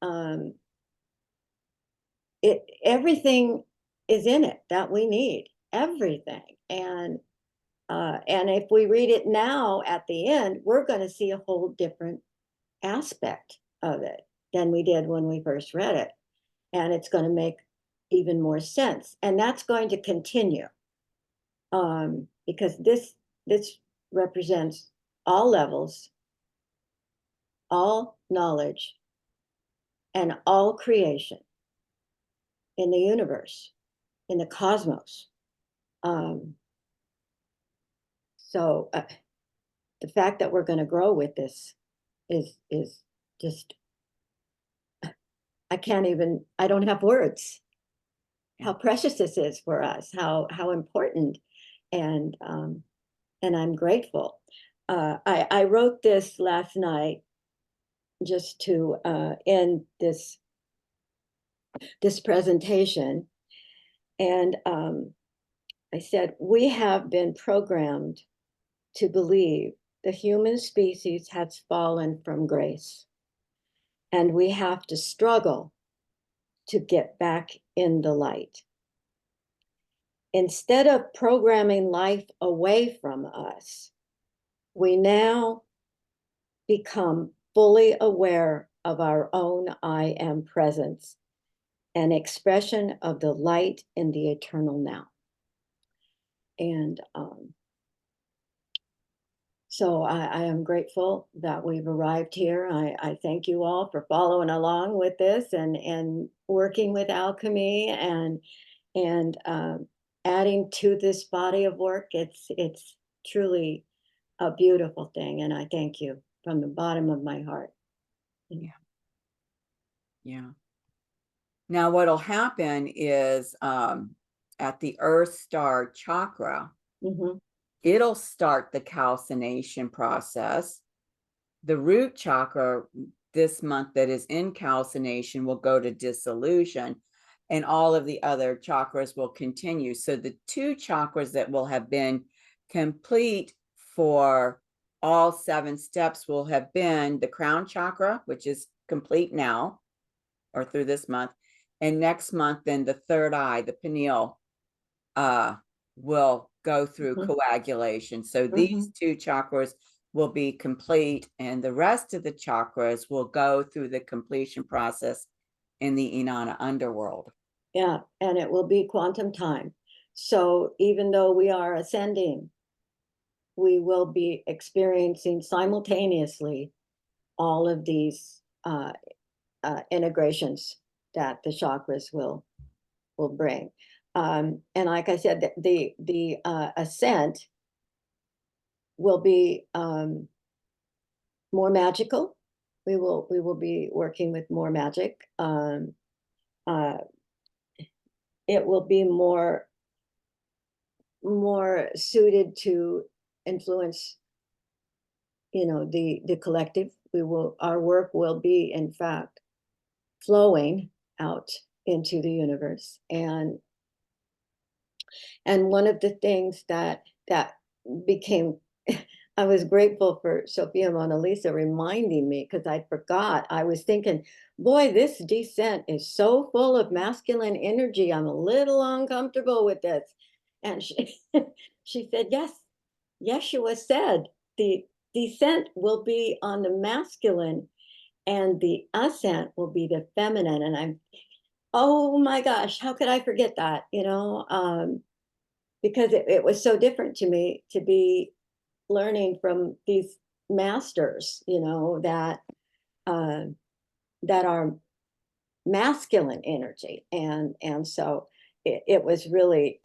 everything is in it that we need, everything. And if we read it now at the end, we're going to see a whole different aspect of it than we did when we first read it. And it's going to make even more sense. And that's going to continue because this represents all levels, all knowledge, and all creation in the universe, in the cosmos. So the fact that we're going to grow with this is just, I don't have words how precious this is for us, how important, and I'm grateful. I wrote this last night just to end this presentation, and I said, we have been programmed to believe the human species has fallen from grace, and we have to struggle to get back in the light. Instead of programming life away from us, we now become fully aware of our own I am presence, an expression of the light in the eternal now. And so I am grateful that we've arrived here. I thank you all for following along with this and working with alchemy and adding to this body of work. It's truly a beautiful thing, and I thank you from the bottom of my heart. Yeah. Now what'll happen is at the Earth Star chakra, it'll start the calcination process. The root chakra this month that is in calcination will go to dissolution. and all of the other chakras will continue. So the 2 chakras that will have been complete for all 7 steps will have been the crown chakra, which is complete now or through this month. And next month, then the third eye, the pineal, will go through coagulation. So these 2 chakras will be complete, and the rest of the chakras will go through the completion process in the Inanna underworld. Yeah, and it will be quantum time. So even though we are ascending, we will be experiencing simultaneously all of these integrations that the chakras will bring. And like I said, the ascent will be more magical. We will be working with more magic. It will be more suited to influence, the collective. Our work will be, in fact, flowing out into the universe. And one of the things that became, I was grateful for Sophia Mona Lisa reminding me, because I forgot. I was thinking, boy, this descent is so full of masculine energy. I'm a little uncomfortable with this. And she said, yes, Yeshua said the descent will be on the masculine and the ascent will be the feminine. And I'm, oh my gosh, how could I forget that? Because it was so different to me to be learning from these masters, that are masculine energy. And so it was really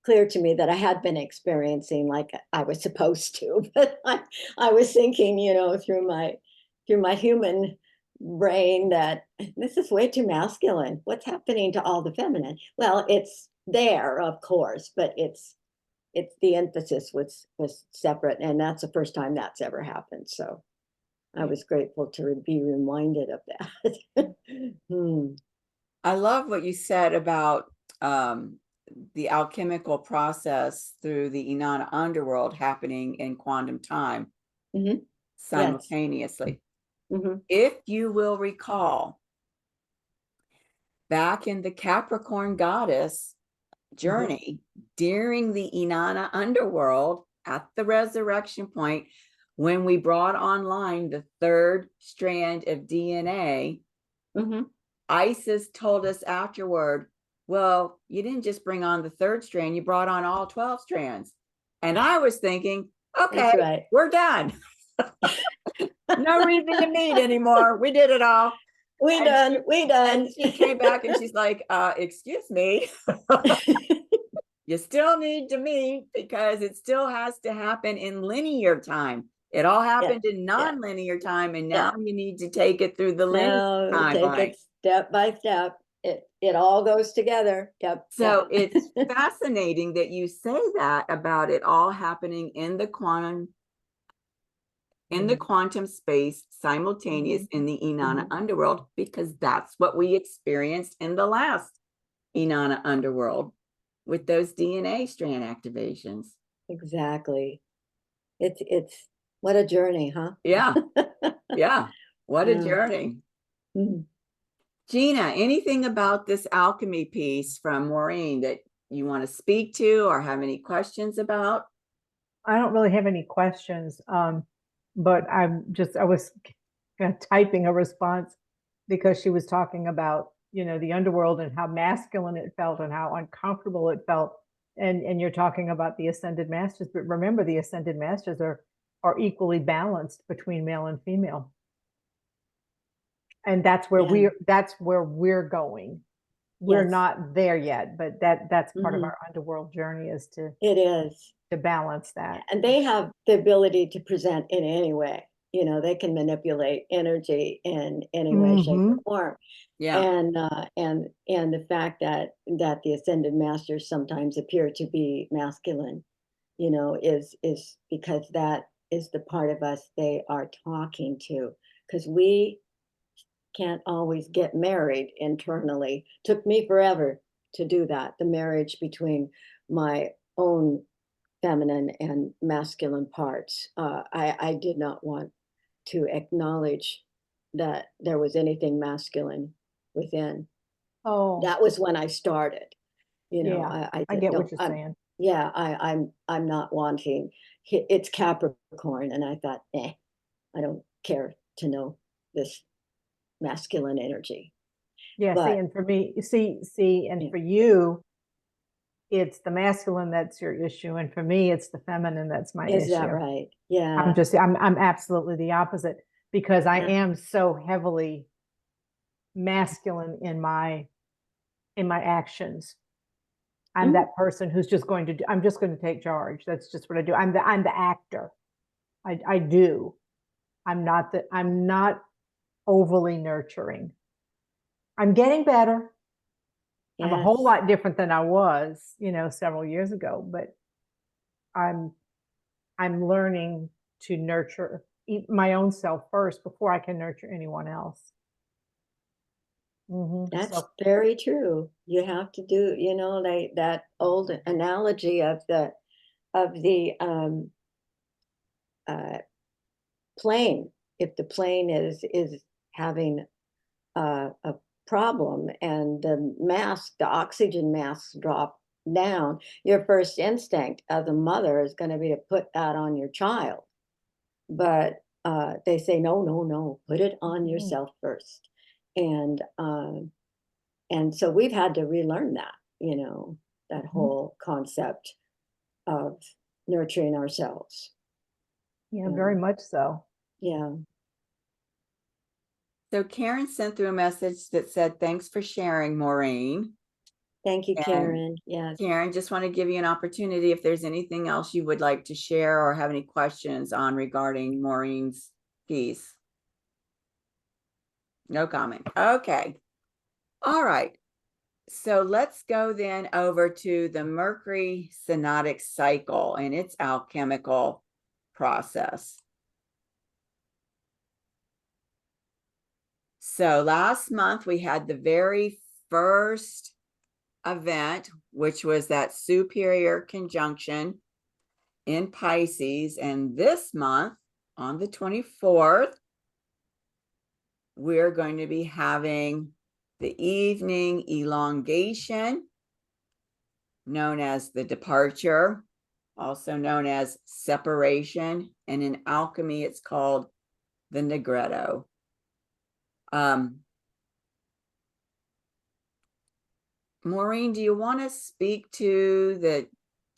clear to me that I had been experiencing like I was supposed to, but I was thinking, through my human brain that this is way too masculine. What's happening to all the feminine? Well, it's there, of course, but it's the emphasis was separate, and that's the first time that's ever happened. So I was grateful to be reminded of that. I love what you said about the alchemical process through the Inanna underworld happening in quantum time simultaneously. If you will recall, back in the Capricorn goddess journey, during the Inanna underworld at the resurrection point, when we brought online the 3rd strand of DNA, Isis told us afterward, well, you didn't just bring on the 3rd strand, you brought on all 12 strands. And I was thinking, okay, right. We're done. No reason to meet anymore. We did it all. We done. And she came back and she's like, excuse me. You still need to meet because it still has to happen in linear time. It all happened in non-linear time, and now you need to take it through the linear time. Take it step by step. It all goes together. Yep. So it's fascinating that you say that about it all happening in the quantum space simultaneous in the Inanna underworld, because that's what we experienced in the last Inanna underworld with those DNA strand activations. Exactly. It's what a journey, huh? Yeah. Yeah. What a journey. Gina, anything about this alchemy piece from Maureen that you want to speak to or have any questions about? I don't really have any questions, but I was kind of typing a response because she was talking about, the underworld and how masculine it felt and how uncomfortable it felt. And you're talking about the ascended masters, but remember, the ascended masters are equally balanced between male and female. And that's where we're going. We're not there yet, but that's part of our underworld journey is to balance that. And they have the ability to present in any way. They can manipulate energy in any way, shape, or form. Yeah. And the fact that the ascended masters sometimes appear to be masculine, is because that is the part of us they are talking to. Because we can't always get married internally. Took me forever to do that, the marriage between my own feminine and masculine parts. I did not want to acknowledge that there was anything masculine within. Oh, That was when I started. You know, yeah, I I did, get no, what you're saying. yeah, I'm not wanting. It's Capricorn, and I thought, I don't care to know this masculine energy. Yeah, see, But and for me, and yeah, for you, it's the masculine that's your issue, and for me, it's the feminine that's my is that issue. right? Yeah, I'm absolutely the opposite because I yeah. am so heavily masculine in my actions. I'm Mm. that person who's just going to do, I'm just going to take charge. That's just what I do. I'm the actor. I do. I'm not overly nurturing. I'm getting better. I'm a Yes. whole lot different than I was, several years ago, but I'm I'm learning to nurture my own self first before I can nurture anyone else. That's So very true. You have to do, like that old analogy of the uh, plane. If the plane is having a problem and the oxygen masks drop down, your first instinct as a mother is going to be to put that on your child. But they say, no, no, no, put it on yourself first. And so we've had to relearn that, that whole concept of nurturing ourselves. yeah, very much so. Yeah. So Karen sent through a message that said, thanks for sharing, Maureen. Thank you, And Karen. Yes. Karen, just want to give you an opportunity if there's anything else you would like to share or have any questions on regarding Maureen's piece. No comment. Okay. All right. So let's go then over to the Mercury synodic cycle and its alchemical process. So last month we had the very first event, which was that superior conjunction in Pisces. And this month, on the 24th, we're going to be having the evening elongation, known as the departure, also known as separation. And in alchemy, it's called the negretto. Maureen, do you want to speak to the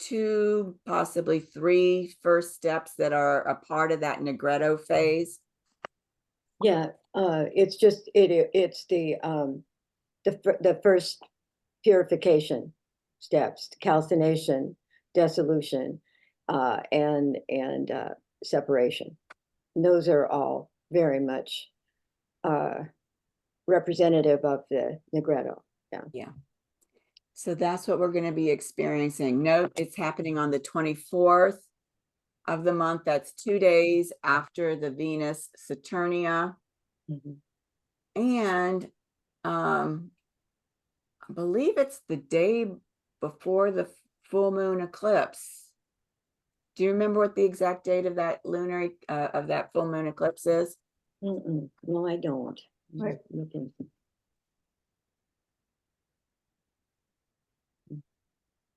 2, possibly 3 first steps that are a part of that negretto phase? Yeah. It's just, it's the first purification steps: calcination, dissolution, and separation. And those are all very much representative of the negretto. Yeah. So that's what we're going to be experiencing. Note, it's happening on the 24th of the month. That's 2 days after the Venus Saturnia. And I believe it's the day before the full moon eclipse. Do you remember what the exact date of that lunar of that full moon eclipse is? No, I don't. Right.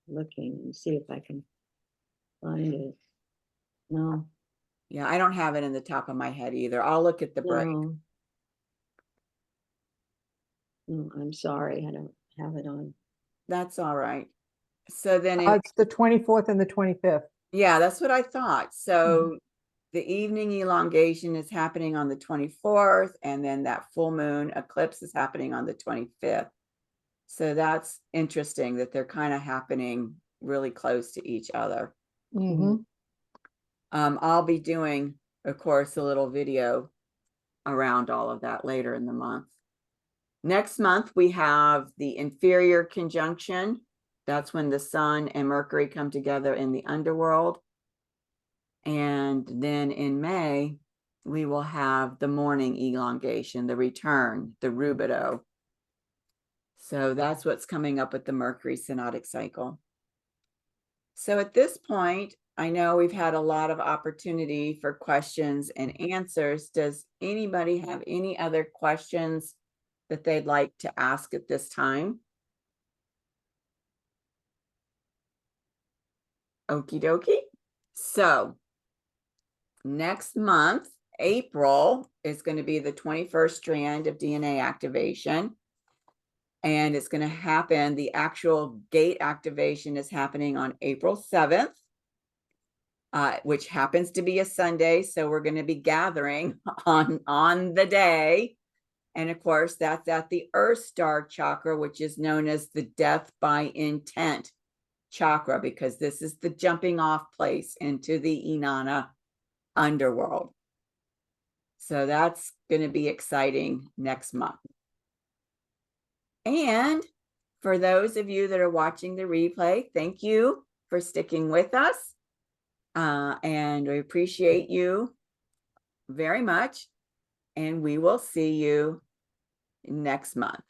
Looking and see if I can find it. No. Yeah, I don't have it in the top of my head either. I'll look at the break. No. No, I'm sorry, I don't have it on. That's all right. So then It's the 24th and the 25th. yeah, that's what I thought. So the evening elongation is happening on the 24th, and then that full moon eclipse is happening on the 25th. So that's interesting that they're kind of happening really close to each other. I'll be doing, of course, a little video around all of that later in the month. Next month, we have the inferior conjunction. That's when the Sun and Mercury come together in the underworld. And then in May, we will have the morning elongation, the return, the rubido. So that's what's coming up with the Mercury synodic cycle. So at this point, I know we've had a lot of opportunity for questions and answers. Does anybody have any other questions that they'd like to ask at this time? Okie dokie. So next month, April, is going to be the 21st strand of DNA activation. And it's going to happen, the actual gate activation is happening on April 7th, which happens to be a Sunday. So we're going to be gathering on the day. And of course, that's at the Earth Star chakra, which is known as the death by intent chakra, because this is the jumping off place into the Inanna underworld. So that's going to be exciting next month. And for those of you that are watching the replay, thank you for sticking with us. And we appreciate you very much. And we will see you next month.